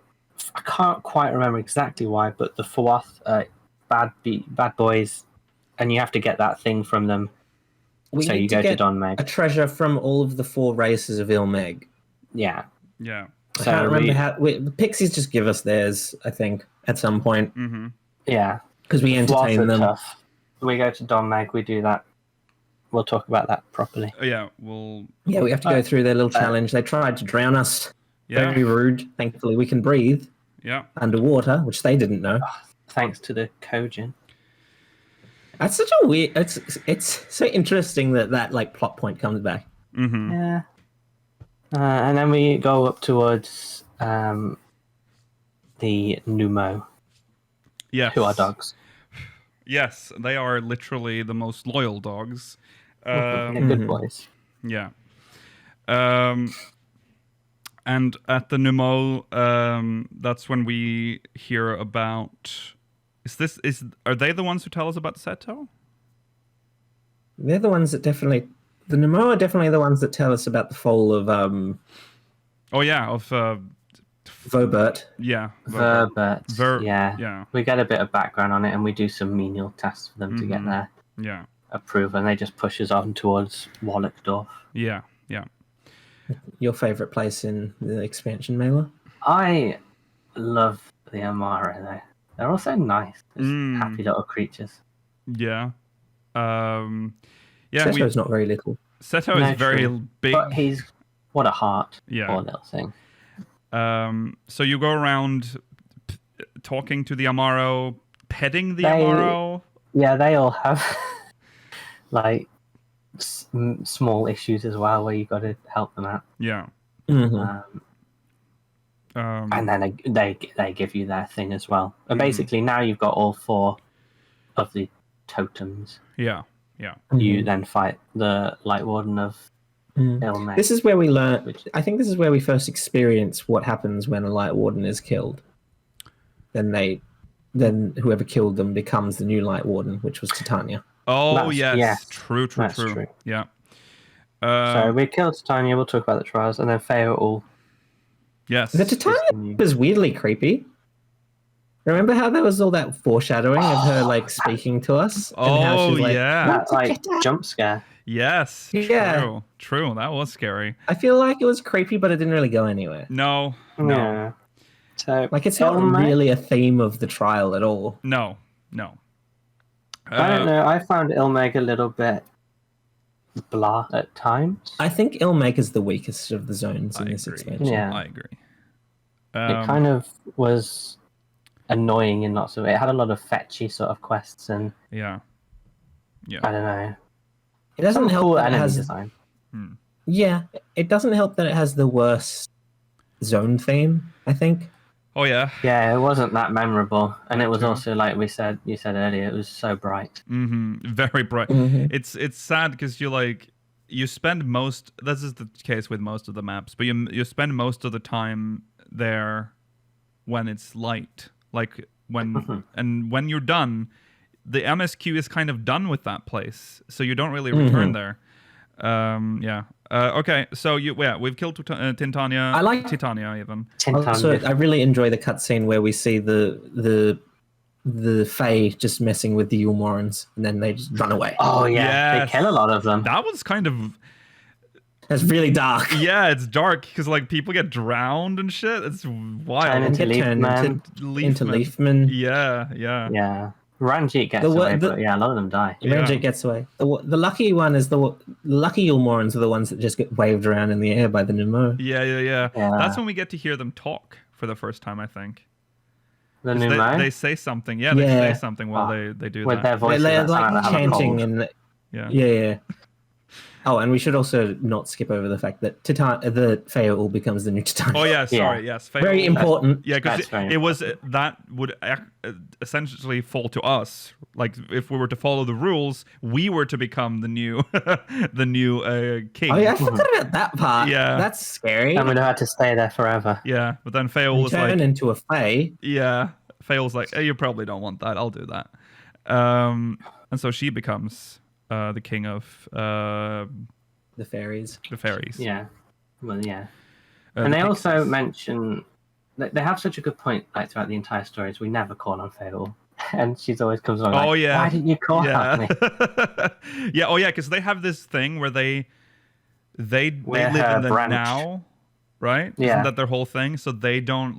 can't quite remember exactly why, but the fourth bad boys, and you have to get that thing from them. So you go to Don Meg. A treasure from all of the 4 races of Ilmeg. Yeah. Yeah. I can't remember how... the Pixies just give us theirs, I think, at some point. Mm-hmm. Yeah. Because we entertain them. Tough. We go to Don Meg, we do that. We'll talk about that properly. Yeah. Yeah, we have to go through their little challenge. They tried to drown us. Yeah. Very rude. Thankfully, we can breathe Yeah. underwater, which they didn't know. Thanks to the Kojin. That's such a weird... It's so interesting that like plot point comes back. Mm-hmm. Yeah. And then we go up towards the Numo, Yes. who are dogs. Yes, they are literally the most loyal dogs. They're good boys. Yeah. And at the Numo, that's when we hear about... Are they the ones who tell us about Seto? They're the ones that definitely... The Nemo are definitely the ones that tell us about the fall of... Oh, yeah, of Vobert. Yeah. Verbert. Yeah. Yeah. We get a bit of background on it, and we do some menial tasks for them to get their Yeah. approval, and they just push us on towards Wallachdorf. Yeah. Yeah. Your favorite place in the expansion, Mela? I love the Amara, though. They're also nice. Just happy little creatures. Yeah. Seto's not very little. Seto is very big. But what a heart. Yeah. Poor little thing. So you go around talking to the Amaro, petting the Amaro. Yeah, they all have like small issues as well where you got to help them out. Yeah. Mm-hmm. And then they give you their thing as well. And basically now you've got all 4 of the totems. Yeah. Yeah. You then fight the Light Warden of Ilmeg. This is where we learn. I think this is where we first experience what happens when a Light Warden is killed. Then whoever killed them becomes the new Light Warden, which was Titania. Oh yes. True. Yeah. So we killed Titania. We'll talk about the trials, and then Feorul. Yes. The Titania was weirdly creepy. Remember how there was all that foreshadowing of her like speaking to us? And how she's like, that like jump scare. Yes. Yeah. True. That was scary. I feel like it was creepy, but it didn't really go anywhere. No. Yeah. So like it's not really a theme of the trial at all. No. I don't know. I found Ilmeg a little bit blah at times. I think Ilmeg is the weakest of the zones in this expansion. Yeah, I agree. It kind of was annoying in lots of it. It had a lot of fetchy sort of quests, and yeah. I don't know. It doesn't help that it enemy has design. Yeah, it doesn't help that it has the worst zone theme, I think. Oh yeah. Yeah, it wasn't that memorable, and it was also like you said earlier, it was so bright. Very bright. It's sad because you spend most. This is the case with most of the maps, but you spend most of the time there when it's light, like when and when you're done, the MSQ is kind of done with that place, so you don't really return there. Okay, so we've killed Titania. I like Titania even. Also, I really enjoy the cutscene where we see the Fae just messing with the Ulmorans, and then they just run away. Oh yeah, they kill a lot of them. That was kind of. It's really dark. Yeah, it's dark because like people get drowned and shit. It's wild. Turn into Leafman. Yeah. Ranjit gets away, but a lot of them die. Ranjit gets away. The lucky one is the lucky Ulmorans are the ones that just get waved around in the air by the Nemo. Yeah. That's when we get to hear them talk for the first time, I think. The Nemo? They say something. Yeah, they say something while they do with that. Their voices. They're like chanting and yeah. Oh, and we should also not skip over the fact that the Feorul becomes the new Titania. Oh yeah, sorry, yes. Feorul, very important. Yeah, because it was that would essentially fall to us. Like if we were to follow the rules, we were to become the new king. Oh yeah, I forgot about that part. Yeah, that's scary. And we'd have had to stay there forever. Yeah, but then Feorul was turn into a Fae. Yeah, Feorul's like, hey, you probably don't want that. I'll do that. And so she becomes. The king of the fairies. The fairies. Yeah. Well, yeah. And they also mention they have such a good point like throughout the entire story is we never call on Feorul. And she's always comes on like, why didn't you call on me? Yeah, oh yeah, because they have this thing where they live in the now, right? Yeah. Isn't that their whole thing? So they don't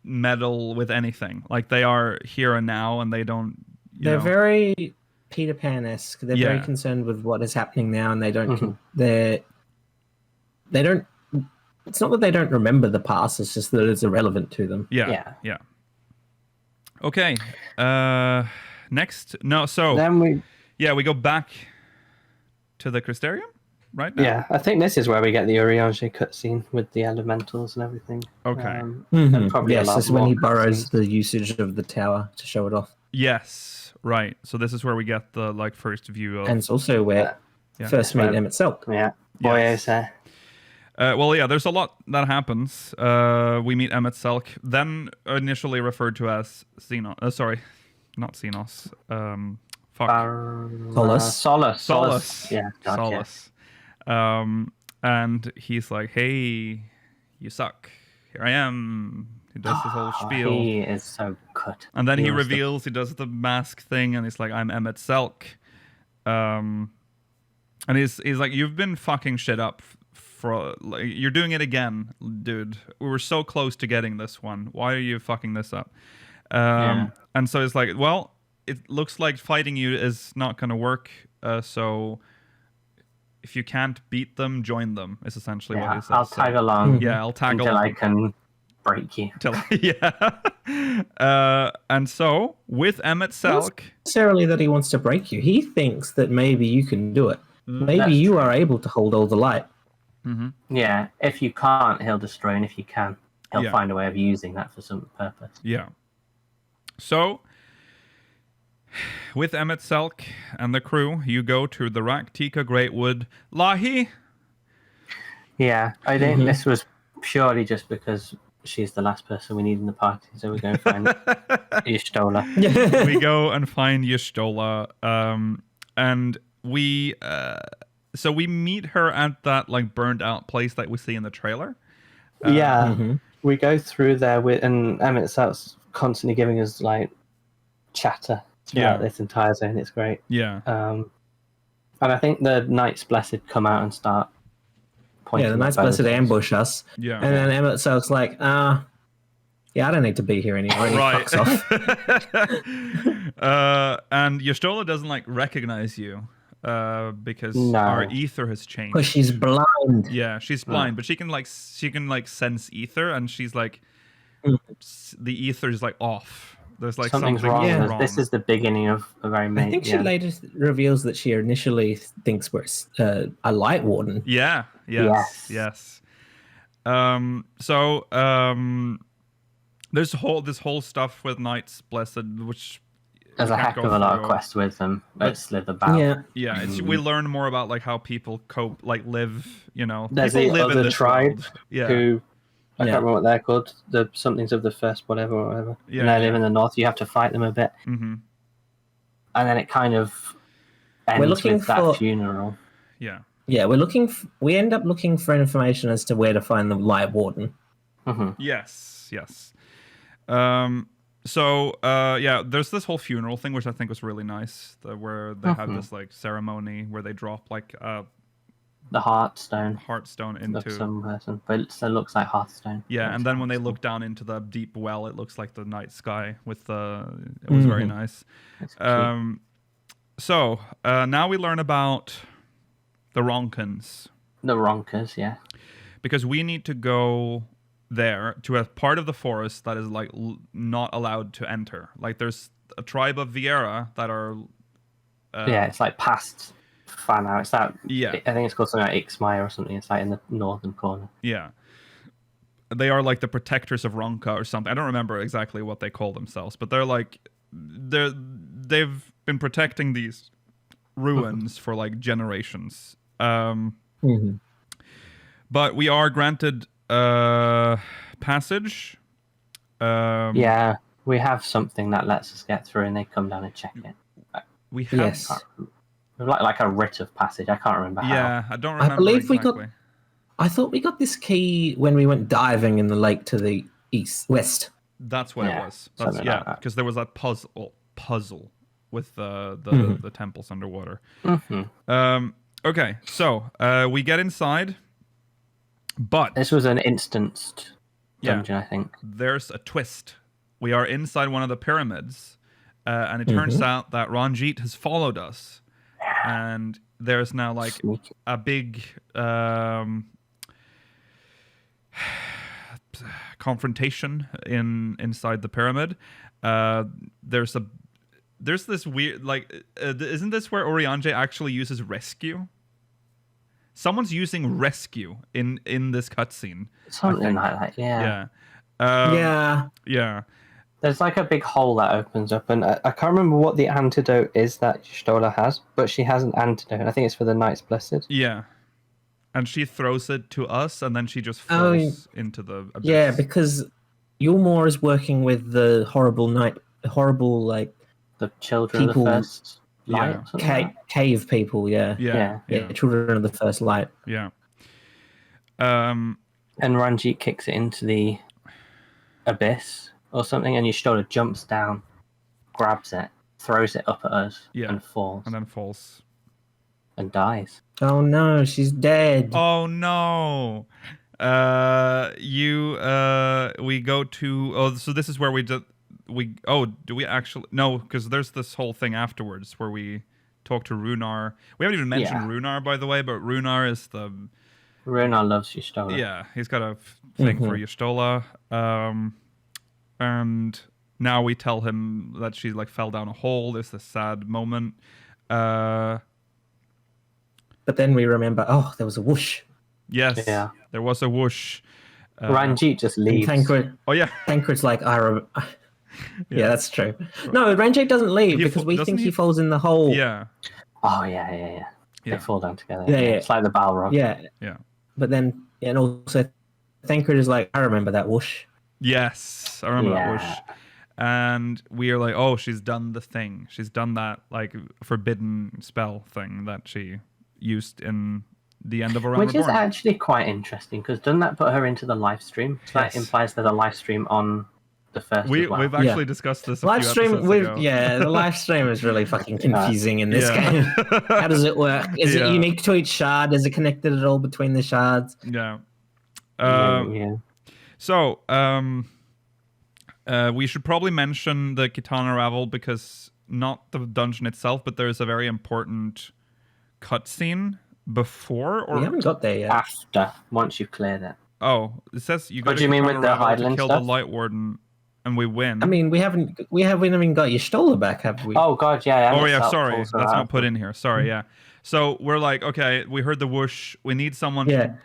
meddle with anything. Like they are here and now and they don't They're very Peter Pan-esque. They're very concerned with what is happening now, and they don't. They don't. It's not that they don't remember the past. It's just that it's irrelevant to them. Yeah. Okay. Next, no. So then we go back to the Crystarium, right? Now? Yeah, I think this is where we get the Urianger cutscene with the elementals and everything. Okay. And probably this is when he borrows the usage of the tower to show it off. Yes. Right. So this is where we get the first view of, and it's also where first meet him itself. Yeah. Boyos there. There's a lot that happens. We meet Emmett Selk, then initially referred to as Xenos. Sorry, not Xenos. Solus. Yeah. Solus. And he's like, hey, you suck. Here I am. He does his whole spiel. He is so good. And then he was the- reveals, he does the mask thing, and he's like, I'm Emmett Selk. And he's like, you've been fucking shit up for, like, you're doing it again, dude. We were so close to getting this one. Why are you fucking this up? And so it's like, well, it looks like fighting you is not going to work. So if you can't beat them, join them, is essentially what he says. I'll tag along. Yeah, I'll tag until along. I can break you. And so with Emmett Selk, necessarily that he wants to break you. He thinks that maybe you can do it. Maybe That's you true. are able to hold all the light. Yeah, if you can't, he'll destroy, and if you can, he'll Yeah. find a way of using that for some purpose. yeah. So with Emmett Selk and the crew, you go to the Raktika Greatwood Lahi. Yeah, I think this was purely just because she's the last person we need in the party, so we're going to find Y'shtola. We go and find Y'shtola, and we so we meet her at that like burned out place that we see in the trailer. We go through there and Emmett Selk's constantly giving us like chatter throughout this entire zone. It's great. Yeah. And I think the Knights Blessed come out and start pointing. Yeah, the Knights at both Blessed of us. ambush us. Yeah. And then Emmett Selk's like, yeah, I don't need to be here anymore. And he Right. fucks off. And Y'shtola doesn't like recognize you because No. our ether has changed. Because she's blind. Yeah, she's blind, but she can sense ether, and she's like, the ether is like off. There's like Something's something wrong. Yeah. wrong. This is the beginning of a very I think she later reveals that she initially thinks we're a light warden. Yeah. Yes. There's this whole stuff with Knights Blessed, which There's we a can't heck go of a lot through. of quests with them that slither about. Yeah. We learn more about like how people cope, like live. You know, There's people the live in other this tribe world. Yeah. who I Yeah. can't remember what they're called. The somethings of the first whatever. Yeah, And they live yeah. in the north. You have to fight them a bit, Mm-hmm. and then it kind of ends looking with that for- funeral. Yeah. Yeah, we end up looking for information as to where to find the light warden. Yes. There's this whole funeral thing, which I think was really nice, where they have this like ceremony where they drop like a The Heartstone heartstone of into. some person, but it still looks like Hearthstone. Yeah, and then when they look down into the deep well, it looks like the night sky with the. It was very nice. It's cute. Now we learn about the Ronkins, The Ronkers, yeah. because we need to go there to a part of the forest that is like not allowed to enter. Like there's a tribe of Vieira that are. Yeah, it's like past Fanau. It's that. Yeah. I think it's called something like Ixmire or something. It's like in the northern corner. Yeah. They are like the protectors of Ronka or something. I don't remember exactly what they call themselves, but they've been protecting these ruins for like generations. But we are granted passage. Yeah, we have something that lets us get through, and they come down and check it. We have. Yes. Like a writ of passage. I can't remember how. Yeah, I don't remember. believe we exactly. I thought we got this key when we went diving in the lake to the west. That's what it Yeah, was. That's something like that. because there was that puzzle with the temples underwater. Okay, so we get inside, but This was an instanced Yeah. dungeon, I think. there's a twist. We are inside one of the pyramids, and it turns out that Ranjit has followed us, and there's now like Sneaky. a big confrontation inside the pyramid. There's this weird like isn't this where Oriange actually uses rescue? Someone's using rescue in this cutscene. Something like that, yeah. Yeah. Yeah. Yeah. There's like a big hole that opens up, and I can't remember what the antidote is that Y'shtola has, but she has an antidote. I think it's for the Knights Blessed. Yeah. And she throws it to us, and then she just Oh, falls into the abyss. Yeah, because Yulmore is working with the horrible like The children People- of the first light. Yeah. or something like that. cave people. Yeah. Yeah. Yeah, children of the first light. Yeah. and Ranjit kicks it into the abyss or something, and Y'shtola jumps down, grabs it, throws it up at us, and falls. And then falls. And dies. Oh no, she's dead. Oh no. We go to so this is where do we actually no, because there's this whole thing afterwards where we talk to Runar. We haven't even mentioned Runar, by the way, but Runar is Runar loves Y'shtola. Yeah, he's got a thing for Y'shtola. And now we tell him that she like fell down a hole. There's this sad moment. But then we remember, there was a whoosh. Yes, there was a whoosh. Ranjit just leaves. Tancred's like, yeah, that's true. No, Ranjit doesn't leave because we think he falls in the hole. Yeah. Oh, yeah. They fall down together. Yeah. It's like the Balrog. Yeah. But then, and also, Tancred is like, I remember that whoosh. Yes, I remember that whoosh. And we are like, oh, she's done the thing. She's done that, like, forbidden spell thing that she used in the end of A Realm Which is Reborn. actually quite interesting, because doesn't that put her into the live stream? So that implies there's a live stream on the first as well. We've actually discussed this live stream few episodes ago. The live stream is really fucking confusing in this game. How does it work? Is it unique to each shard? Is it connected at all between the shards? Yeah. Yeah. So, we should probably mention the Kitana Ravel, because not the dungeon itself, but there's a very important cutscene before, or we haven't got there yet. After, once you've cleared it. Oh, it says you got do you mean with the to kill the stuff? Light Warden, and we win. I mean, we haven't even got Y'shtola back, have we? Oh god, yeah. Oh yeah, sorry, that's not put in here. Sorry, yeah. So we're like, okay, we heard the whoosh. We need someone to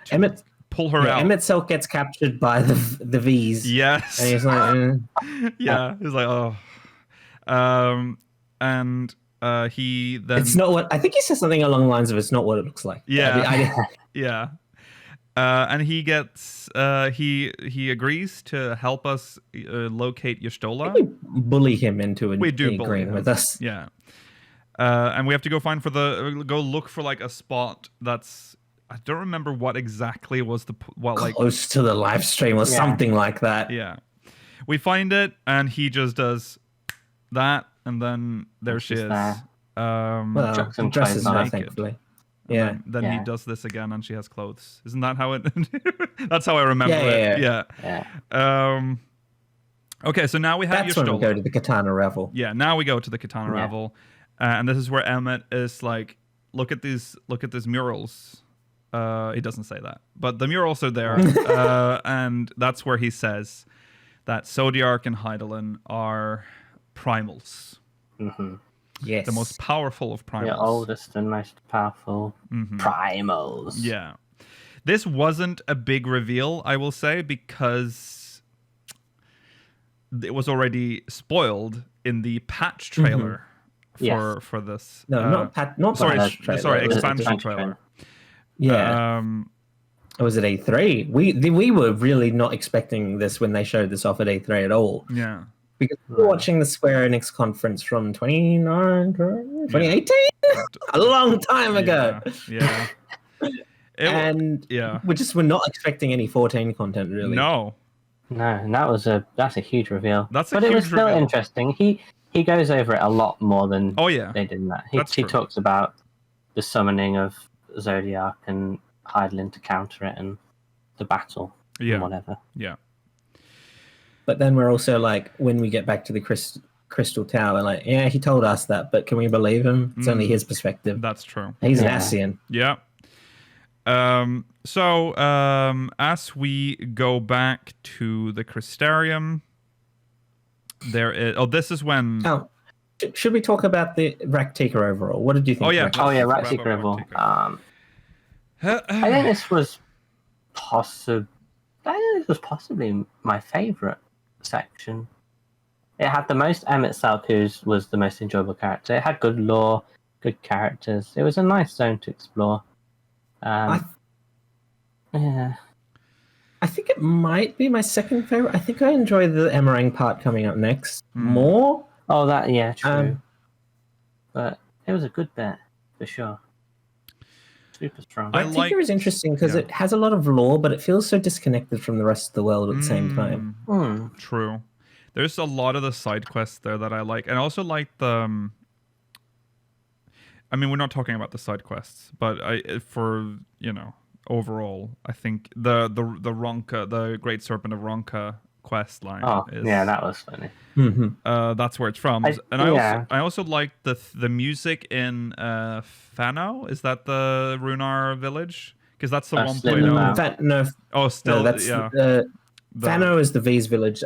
pull her out. Emmett Selk gets captured by the V's. Yes. And he's like, yeah, he's like, oh. And he then. It's not what I think he says something along the lines of. It's not what it looks like. Yeah. Yeah. And he gets he agrees to help us locate Y'shtola. We bully him into agreeing with us. Yeah. And we have to go look for like a spot that's, I don't remember what exactly was close to the live stream or something like that. Yeah. We find it, and he just does that, and then there she is. Dresses her, thankfully. Yeah. Then he does this again, and she has clothes. Isn't that how it? That's how I remember it. Yeah. Okay, so now we have That's Y'shtola. when we go to the Katana Ravel. Yeah, now we go to the Katana Ravel, and this is where Emmett is like, look at these murals. He doesn't say that, but the murals are there, and that's where he says that Zodiark and Hydaelyn are primals. Mm-hmm. Yes. The most powerful of primals. The oldest and most powerful primals. Yeah. This wasn't a big reveal, I will say, because it was already spoiled in the patch trailer for this. No, Sorry, expansion trailer. Yeah. Was it A3? We were really not expecting this when they showed this off at A3 at all. Yeah. Because we were watching the Square Enix conference from 2018? A long time ago. Yeah. We're not expecting any 14 content, really. No, and that's a huge reveal. But it was still interesting. He goes over it a lot more than they did in that. He talks about the summoning of Zodiark and Hydaelyn to counter it, and the battle and whatever. Yeah. But then we're also like, when we get back to the Crystal Tower, like, yeah, he told us that, but can we believe him? It's only his perspective. That's true. He's an Ascian. Yeah. So as we go back to the Crystarium, there is... Oh, this is when... Oh, should we talk about the Raktika overall? What did you think? Raktika overall. I think this was possibly my favourite section. It had the most Emmett Selk, who was the most enjoyable character. It had good lore, good characters. It was a nice zone to explore. I think it might be my second favorite. I think I enjoy the Emerang part coming up next more. Oh, true. But it was a good bit, for sure. Super strong. Ractica is interesting because it has a lot of lore, but it feels so disconnected from the rest of the world at the same time. True. There's a lot of the side quests there that I like, and I also like the. I mean, we're not talking about the side quests, but overall, I think the Ronka, the Great Serpent of Ronka quest line. That was funny. That's where it's from. I also like the music in Fano. Is that the Runar village? Because that's the 1.0. Fano is the V's village.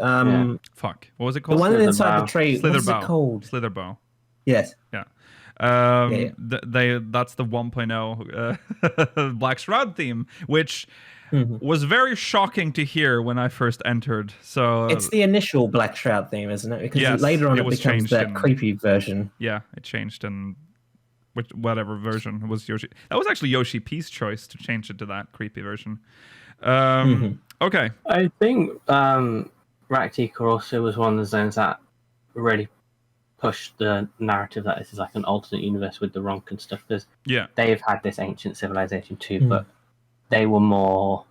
Fuck. What was it called? The one inside the tree. What is it called? Slitherbow. Yes. Yeah. That's the 1.0 Black Shroud theme, which was very shocking to hear when I first entered. So it's the initial Black Shroud theme, isn't it? Because later on it becomes that creepy version. Yeah, it changed in whatever version was Yoshi. That was actually Yoshi P's choice to change it to that creepy version. Okay. I think Ractica also was one of the zones that really pushed the narrative that this is like an alternate universe with the Ronk and stuff, because they've had this ancient civilization too, but they were more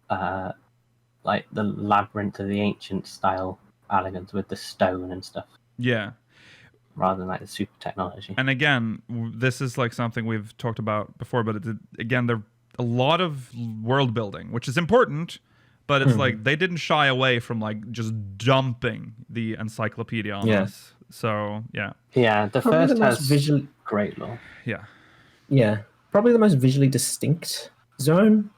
like the labyrinth of the ancient style elegance with the stone and stuff. Yeah. Rather than like the super technology. And again, this is like something we've talked about before, but again, there's a lot of world building, which is important, but it's like they didn't shy away from like just dumping the encyclopedia on us. So the first has great lore. Yeah, probably the most visually distinct zone.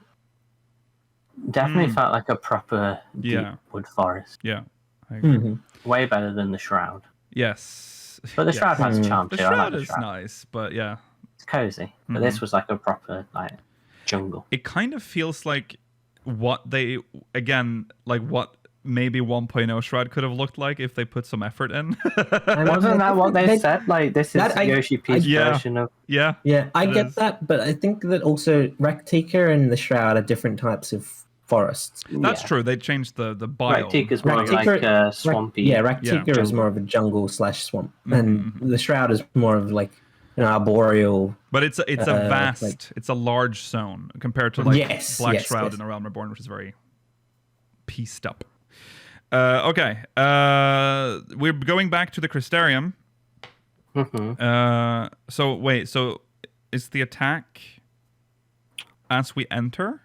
Definitely felt like a proper deep wood forest. Yeah, I agree. Way better than the Shroud. Yes, but the Shroud has charm too. The Shroud is nice, but it's cozy. But this was like a proper like jungle. It kind of feels like what maybe 1.0 Shroud could have looked like if they put some effort in. Wasn't that what they said? Like, this is Yoshi P's version of... Yeah, I get that, but I think that also Ractica and the Shroud are different types of forests. That's true. They changed the biome. Ractica's more like a swampy... Ractica is more of a jungle/swamp, and the Shroud is more of like an arboreal... But it's a vast, it's a large zone compared to like Black Shroud in A Realm Reborn, which is very pieced up. Okay. We're going back to the Crystarium. So is the attack as we enter?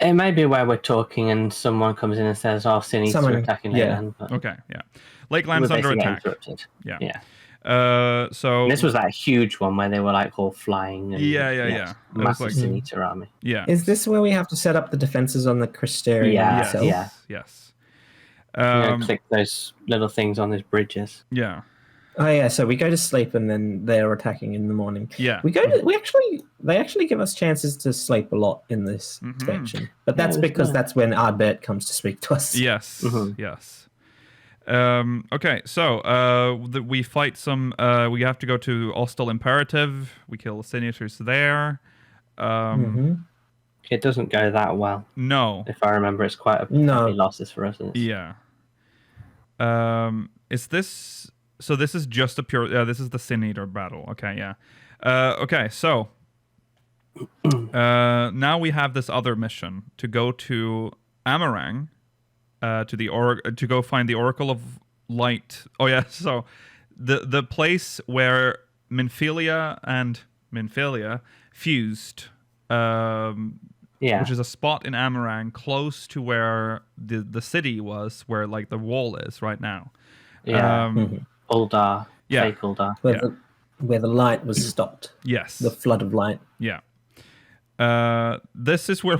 It may be where we're talking and someone comes in and says, Sin are attacking Lakeland. Okay, yeah. Lakeland's under attack. Yeah. So this was that huge one where they were like all flying. And, massive Sin Eater army. Yeah. Is this where we have to set up the defenses on the Crystarium itself? Yes. Click those little things on those bridges. Yeah. Oh yeah, so we go to sleep and then they're attacking in the morning. Yeah. They actually give us chances to sleep a lot in this section. But that's because that's when Ardbert comes to speak to us. Yes. Yes. Okay, so we fight some we have to go to Ostal Imperative. We kill Senators there. It doesn't go that well. No. If I remember, it's quite a heavy losses for us. Yeah. Is this... So this is just a pure... Yeah, this is the Sin Eater battle. Okay, yeah. Okay, so... now we have this other mission to go to Amarang, to go find the Oracle of Light. Oh, yeah, so the place where Minfilia and Minfilia fused... which is a spot in Amarang close to where the city was, where like the wall is right now. Uldar. Fake Uldar. Where the light was stopped. Yes. The flood of light. Yeah. This is where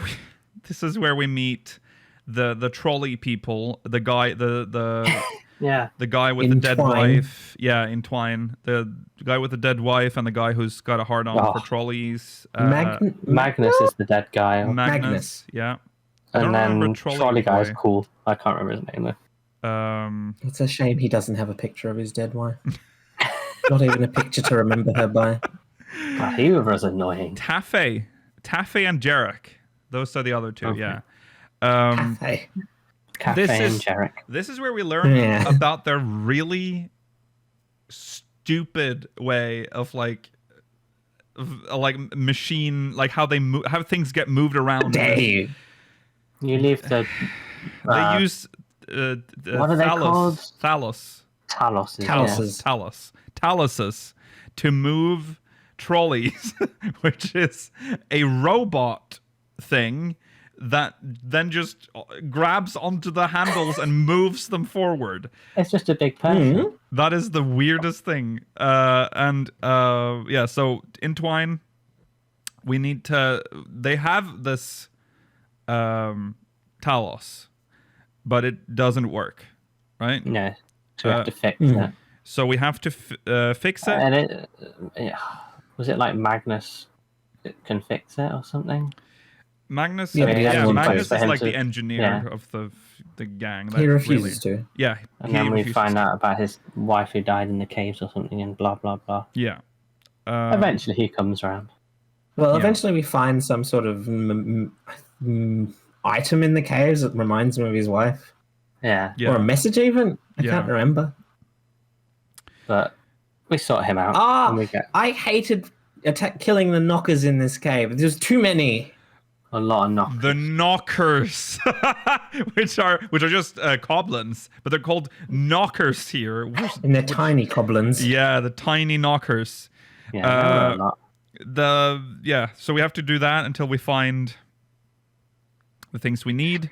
we meet the trolley people, the guy the guy with the dead wife. Yeah, in Twine. The guy with the dead wife and the guy who's got a hard on for trolleys. Magnus is the dead guy. Magnus. Yeah. And then trolley guy is cool. I can't remember his name though. It's a shame he doesn't have a picture of his dead wife. Not even a picture to remember her by. God, he was annoying. Taffy and Jarek. Those are the other two. Okay. Yeah. Cafe and Jarek. This is where we learn about their really stupid way of like like machine, like how they move, how things get moved around. Dave. You leave the. They use what are they called? Talos. Taluses. To move trolleys, which is a robot thing that then just grabs onto the handles and moves them forward. It's just a big person. That is the weirdest thing. So Entwine, we need to. They have this Talos, but it doesn't work, right? No, so we have to fix it. So we have to fix it. And was it like Magnus can fix it or something? Magnus, Magnus is like the engineer of the gang. He refuses to. Yeah, and then we find out about his wife who died in the caves or something, and blah blah blah. Yeah. Eventually, he comes around. Well, eventually we find some sort of item in the caves that reminds him of his wife. Yeah. Or a message even. I can't remember. But we sort him out. I hated killing the knockers in this cave. There's too many. A lot of knockers. The knockers, which are just goblins, but they're called knockers here. And they're tiny goblins. Yeah, the tiny knockers. Yeah, So we have to do that until we find the things we need.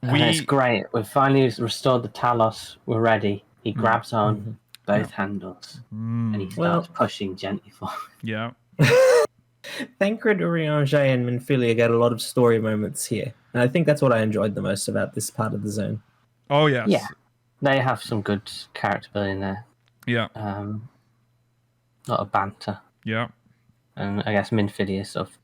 It's great. We've finally restored the Talos. We're ready. He grabs on both handles and he starts pushing gently forward. Yeah. Thancred, Urianger, and Minfilia get a lot of story moments here. And I think that's what I enjoyed the most about this part of the zone. Oh, yes. Yeah. They have some good character building there. Yeah. A lot of banter. Yeah. And I guess Minfilia is sort of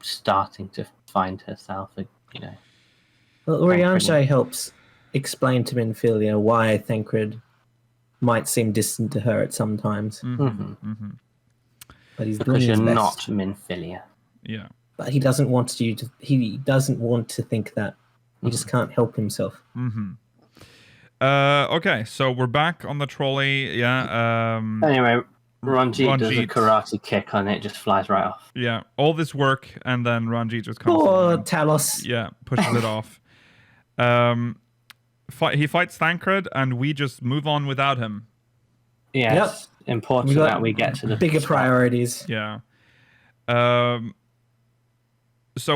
starting to find herself, Well, Urianger helps explain to Minfilia why Thancred might seem distant to her at some times. But he's because doing his you're best. not Minfilia. Yeah. But he doesn't want you to. He doesn't want to think that. He just can't help himself. Okay, so we're back on the trolley. Yeah. Anyway, Ranjit does a karate kick on it, just flies right off. Yeah. All this work, and then Ranjit just comes. Poor Talos. Yeah, pushes it off. He fights Thancred, and we just move on without him. Yes. Important that we get to the bigger priorities. Yeah. So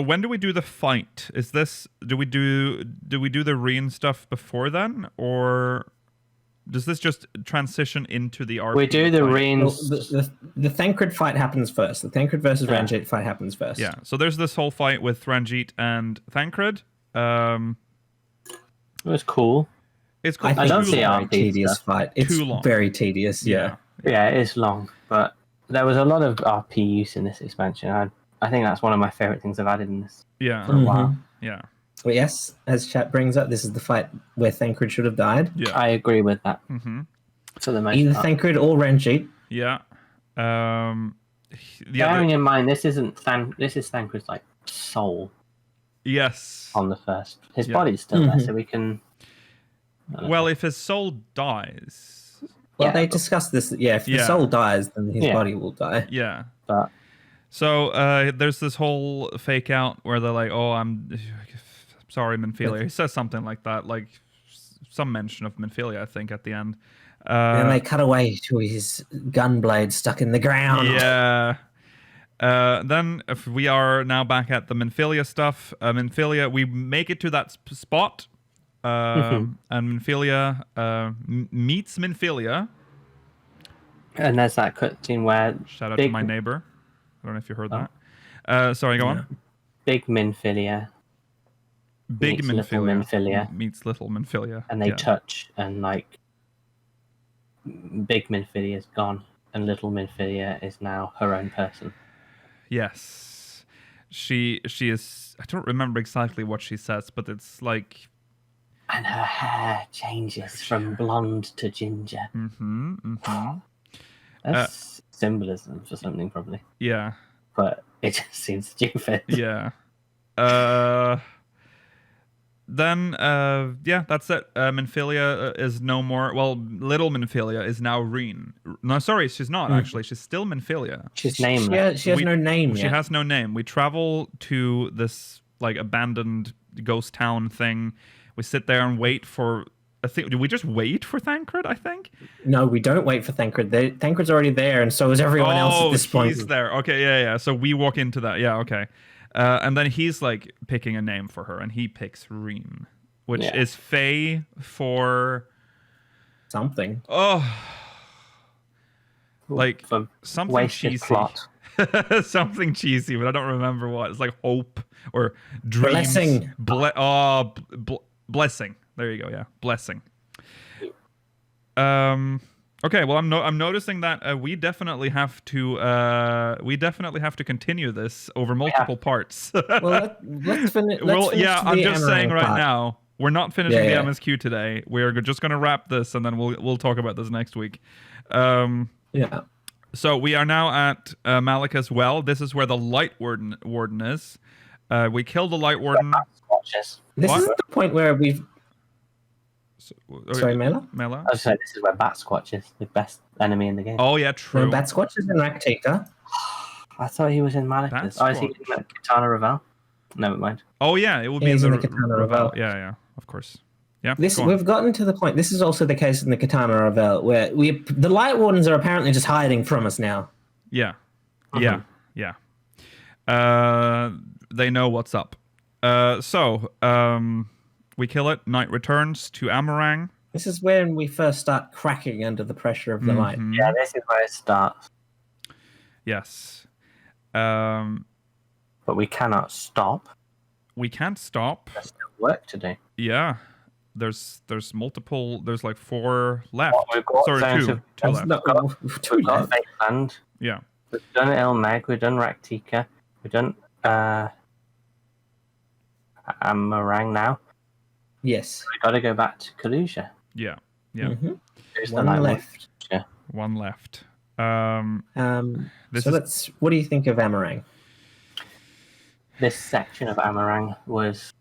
when do we do the fight? Is this do we do the Reen stuff before then, or does this just transition into the RPG? We do the Reen. Well, the Thancred fight happens first. The Thancred versus Ranjit fight happens first. Yeah. So there's this whole fight with Ranjit and Thancred. It was cool. It's cool. I don't see a tedious fight. It's too long. Very tedious. Yeah. Yeah, it is long, but there was a lot of RP use in this expansion. I think that's one of my favorite things I've added in this. Yeah. For a while. Yeah. Well, yes, as chat brings up, this is the fight where Thancred should have died. Yeah. I agree with that. For the most Either part. Thancred or Ranjit. Yeah. Bearing in mind, this is Thancred's like soul. Yes. On the first, his body's still there, so we can. Well, if his soul dies. Well, they discussed this. Yeah, if the soul dies, then his body will die. Yeah. But so there's this whole fake out where they're like, "Oh, I'm sorry, Minfilia." He says something like that, like some mention of Minfilia, I think, at the end. And they cut away to his gun blade stuck in the ground. Yeah. Then if we are now back at the Minfilia stuff. Minfilia, we make it to that spot. And Minfilia meets Minfilia. And there's that cutscene where... Shout out to my neighbor. I don't know if you heard that. Sorry, go on. Big Minfilia. Big Minfilia. Meets little Minfilia. And they touch, and like... Big Minfilia is gone, and little Minfilia is now her own person. Yes. She is... I don't remember exactly what she says, but it's like... And her hair changes from blonde to ginger. That's symbolism for something, probably. Yeah. But it just seems stupid. Yeah. then yeah, that's it. Minfilia is no more. Well, little Minfilia is now Reen. No, sorry, she's not actually. She's still Minfilia. She's nameless. She has no name She yet. has no name. We travel to this like abandoned ghost town thing. We sit there and wait for. Do we just wait for Thancred? I think. No, we don't wait for Thancred. Thancred's already there, and so is everyone else at this point. He's there. Okay, yeah. So we walk into that. Yeah, okay. And then he's like picking a name for her, and he picks Reen, which is Fae for something. Oh, like For something wasted cheesy. plot. Something cheesy, but I don't remember what. It's like hope or dreams. Blessing. Blessing. There you go. Yeah, blessing. Okay. Well, I'm noticing that we definitely have to continue this over multiple parts. Well, let's finish. I'm just saying right now. We're not finishing the Yeah. MSQ today. We're just going to wrap this, and then we'll talk about this next week. Yeah. So we are now at Malika's Well. This is where the Light Warden is. We killed the Light Warden. Watches. This What? is the point where we've. Sorry, Mela? Mela? I was saying this is where Bat Squatch is, the best enemy in the game. Oh yeah, true. No, Bat Squatch is in Raktika. I thought he was in Malika's. Bat Oh, is he in Katana Revel? Never mind. Oh yeah, it will be He's in in the the Katana Revel. Revel. Yeah, of course. Yeah. go on. We've gotten to the point. This is also the case in the Katana Revel, where the Light Wardens are apparently just hiding from us now. Yeah. Mhm. Yeah. They know what's up. So we kill it. Night returns to Amarang. This is when we first start cracking under the pressure of the light. Mhm. Yeah, this is where it starts. Yes. But we cannot stop. We can't stop. There's still work to do. Yeah. There's multiple. There's like 4 left. What we've got Sorry, zones 2. of- 2 left. Two We've got left. Vakeland. Yeah. We've done Ilmeg. We've done Raktika. We've done Amarang now. Yes. We've got to go back to Kalusia. Yeah. Mhm. Who's the One Light left. Watch? 1 left. This So is what do you think of Amarang? This section of Amarang was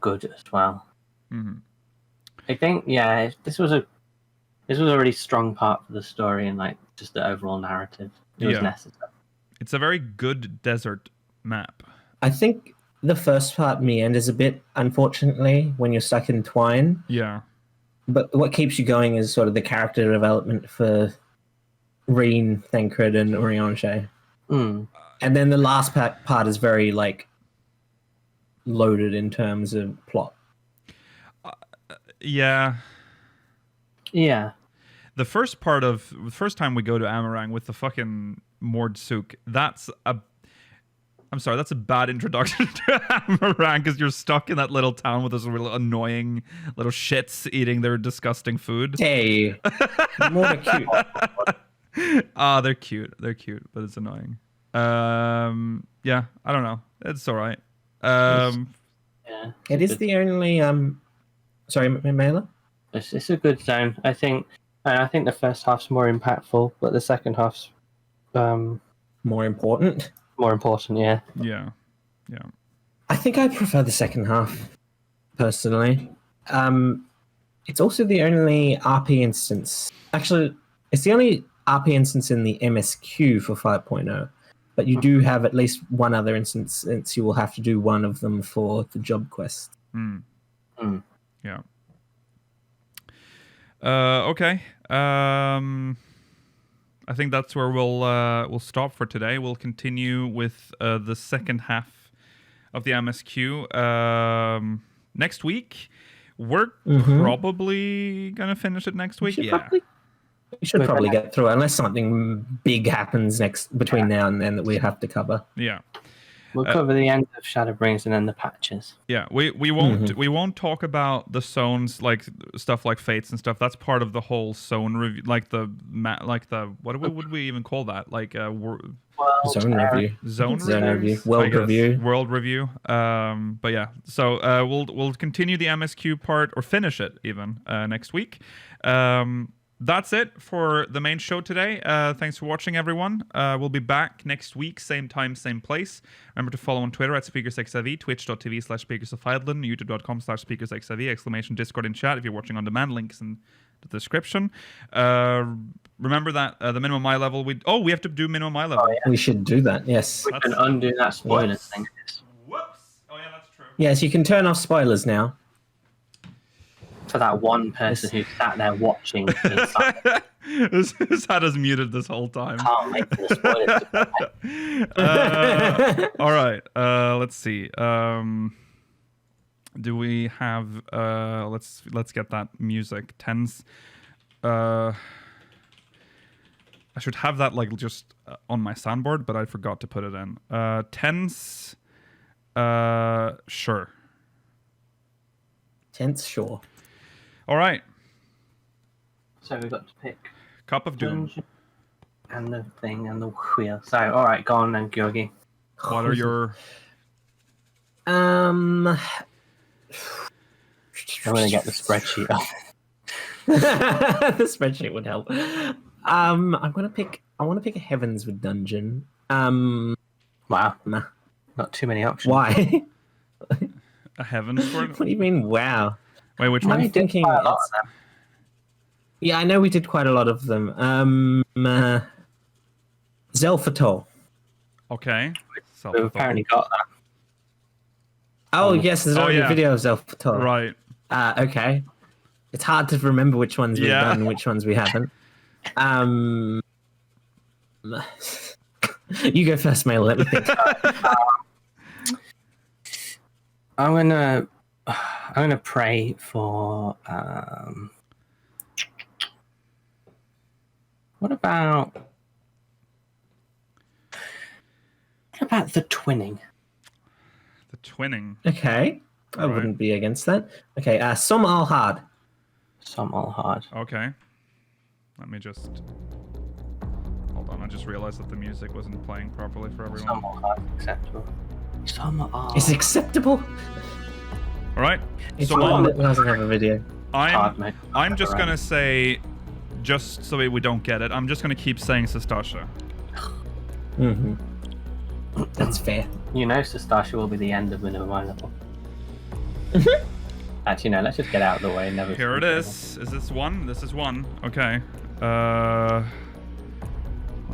good as well. mhm. I think, this was a really strong part for the story and like just the overall narrative. It was Yeah. necessary. It's a very good desert map. I think the first part meanders a bit, unfortunately, when you're stuck in Twine. Yeah. But what keeps you going is sort of the character development for Reen, Thancred, and Urianshe. Mm. And then the last part is very like loaded in terms of plot. Yeah. Yeah. The first time we go to Amarang with the fucking Mordsuk, that's a bad introduction to Amarang because you're stuck in that little town with those really annoying little shits eating their disgusting food. Hey, more cute. Ah, they're cute, but it's annoying. Yeah, I don't know. It's all right. Yeah. It is the only sorry, Mela? It's a good zone. I think the first half's more impactful, but the second half's More important. more important. Yeah. Yeah. I think I prefer the second half, personally. It's also the only RP instance. Actually, it's the only RP instance in the MSQ for 5.0. But you do have at least one other instance, since you will have to do one of them for the job quest. Mm. Mm. Yeah. Okay. I think that's where we'll stop for today. We'll continue with the second half of the MSQ next week. We're probably gonna finish it next week. We should probably get through it, unless something big happens between now and then that we have to cover. Yeah. We'll cover the end of Shadowbringers and then the patches. Yeah, we won't talk about the zones, like stuff like fates and stuff. That's part of the whole zone review, like the what would we even call that? Like Zone review. Zone review. I World guess. review. World review. But yeah, so we'll continue the MSQ part or finish it even next week. that's it for the main show today. Thanks for watching, everyone. We'll be back next week, same time, same place. Remember to follow on Twitter at SpeakersXIV, twitch.tv/SpeakersOfHeidland, youtube.com/SpeakersXIV, exclamation Discord in chat if you're watching on demand, links in the description. Remember that the minimum eye level, we have to do minimum eye level. Oh, yeah. We should do that, yes. We can undo that spoilers thing. Whoops. Oh, yeah, that's true. Yes, you can turn off spoilers now. For that one person who sat there watching. His hat is muted this whole time. Can't wait for the spoilers. All right. Let's see. Do we have? Let's get that music. Tens. I should have that like just on my soundboard, but I forgot to put it in. Tens. Sure. Tense, sure. All right. So we've got to pick Cup of Doom. and the thing and the wheel. So, all right, go on then, Georgie. What are your? I'm gonna get the spreadsheet up. The spreadsheet would help. I want to pick a Heavens with Dungeon. Wow, Nah. not too many options. Why? A Heaven's Sword? What do you mean? Wow. Wait, which I'm one? thinking. Yeah, I know we did quite a lot of them. Zelfatol. Okay. We've apparently got that. Oh yes, there's already yeah. a video of Zelfatol. Right. Okay. It's hard to remember which ones we've done and which ones we haven't. You go first, Mail. Let me think. I'm gonna pray for. What about the twinning? The twinning. Okay, I Alright. wouldn't be against that. Okay, Some All Hard. Some all hard. Okay. Let me just... Hold on, I just realized that the music wasn't playing properly for everyone. Some all hard acceptable. Some are. Is acceptable? All right. It's So one that doesn't have a video. hard, mate. I'm just going to say, just so we don't get it, I'm just going to keep saying Sestasha. Mm-hmm. That's fair. You know, Sestasha will be the end of minimum eye level. Actually, no. Let's just get out of the way. And never. Here it is. Is this one? This is one. Okay. Let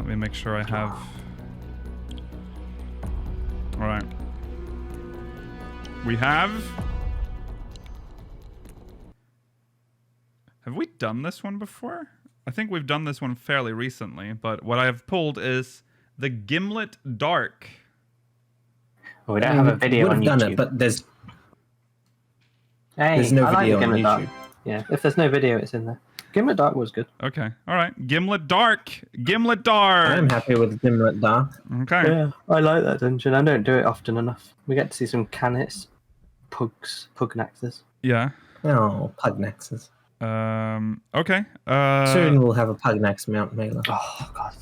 me make sure I have... All right. We have... Have we done this one before? I think we've done this one fairly recently, but what I have pulled is the Gimlet Dark. Well, we don't have a video on We've YouTube. done it, but there's Hey, no I like video on Gimlet Dark. YouTube. Yeah, if there's no video, it's in there. Gimlet Dark was good. Okay. All right. Gimlet Dark. Gimlet Dark. I'm happy with Gimlet Dark. Okay. Yeah, I like that dungeon. I don't do it often enough. We get to see some Canets, Pugnaxes. Yeah. Oh, Pugnaxes. Okay. Soon we'll have a Pugnax Mount Mailer. Oh god.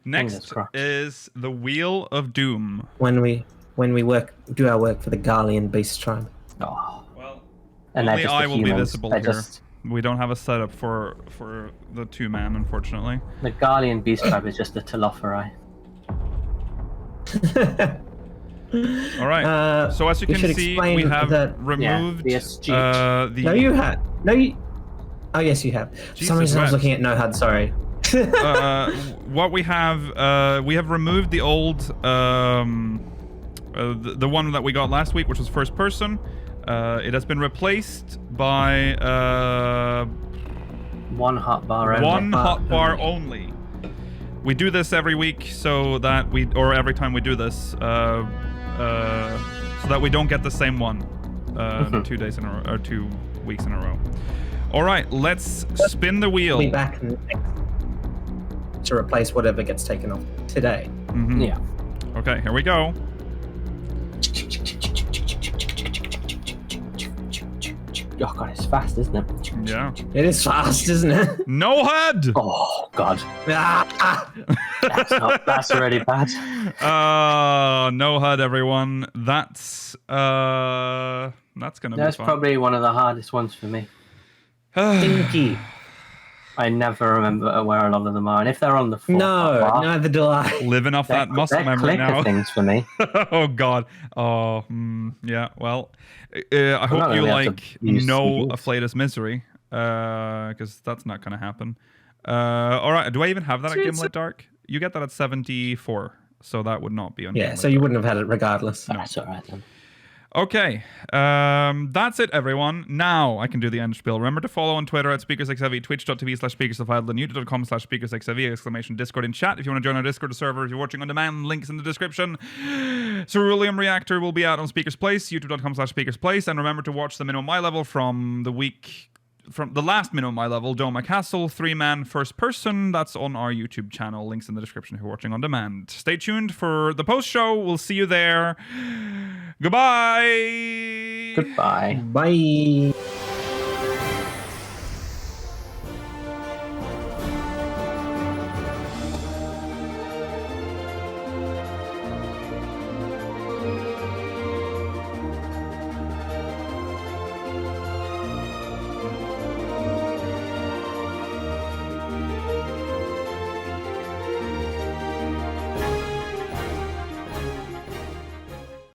Next Fingers crossed. is the Wheel of Doom. When we do our work for the Garlean Beast Tribe. Oh. Well, And only they're just I the will be humans. visible They're here. just- We don't have a setup for the two-man, unfortunately. The Garlean Beast Tribe is just a Telophori. All right. So as you we can should see, explain we have that- removed the astute. the. No, you had. No, you. Oh, yes, you have. For Jesus some reason, I was wept. looking at No HUD. Sorry. What we have removed the old the one that we got last week, which was first person. It has been replaced by One hot bar only. one hot bar only. We do this every week so that every time we do this, so that we don't get the same one 2 days in a row, or 2 weeks in a row. All right, let's spin the wheel. Be back next to replace whatever gets taken off today. Mhm. Yeah. Okay, here we go. Oh god, it's fast, isn't it? Yeah. It is fast, isn't it? No HUD. Oh god, Ah! that's already bad. No HUD, everyone. That's gonna That's be fun. probably one of the hardest ones for me. Stinky. I never remember where a lot of them are, and if they're on the floor, No, neither do I. Living off that muscle they're memory clicker now. things for me. Oh God. Oh, yeah. Well, I hope not you gonna be able like to use no CDs. Afflatus misery, because that's not gonna happen. All right. Do I even have that at Gimlet Dark? You get that at 74, so that would not be on. Yeah, Gimlet so you Dark. wouldn't have had it regardless. That's all right then. Okay, that's it, everyone. Now I can do the end spiel. Remember to follow on Twitter at SpeakersXIV, twitch.tv/SpeakersOfIreland, YouTube.com/SpeakersXIV, !! In chat. If you want to join our Discord server, if you're watching on demand, links in the description. Ceruleum Reactor will be out on Speakers Place, YouTube.com/Speakers Place, and remember to watch the minimum eye level from the last minimum eye level, Doma Castle, 3-man first person. That's on our YouTube channel. Links in the description if you're watching on demand. Stay tuned for the post show. We'll see you there. Goodbye. Goodbye. Bye.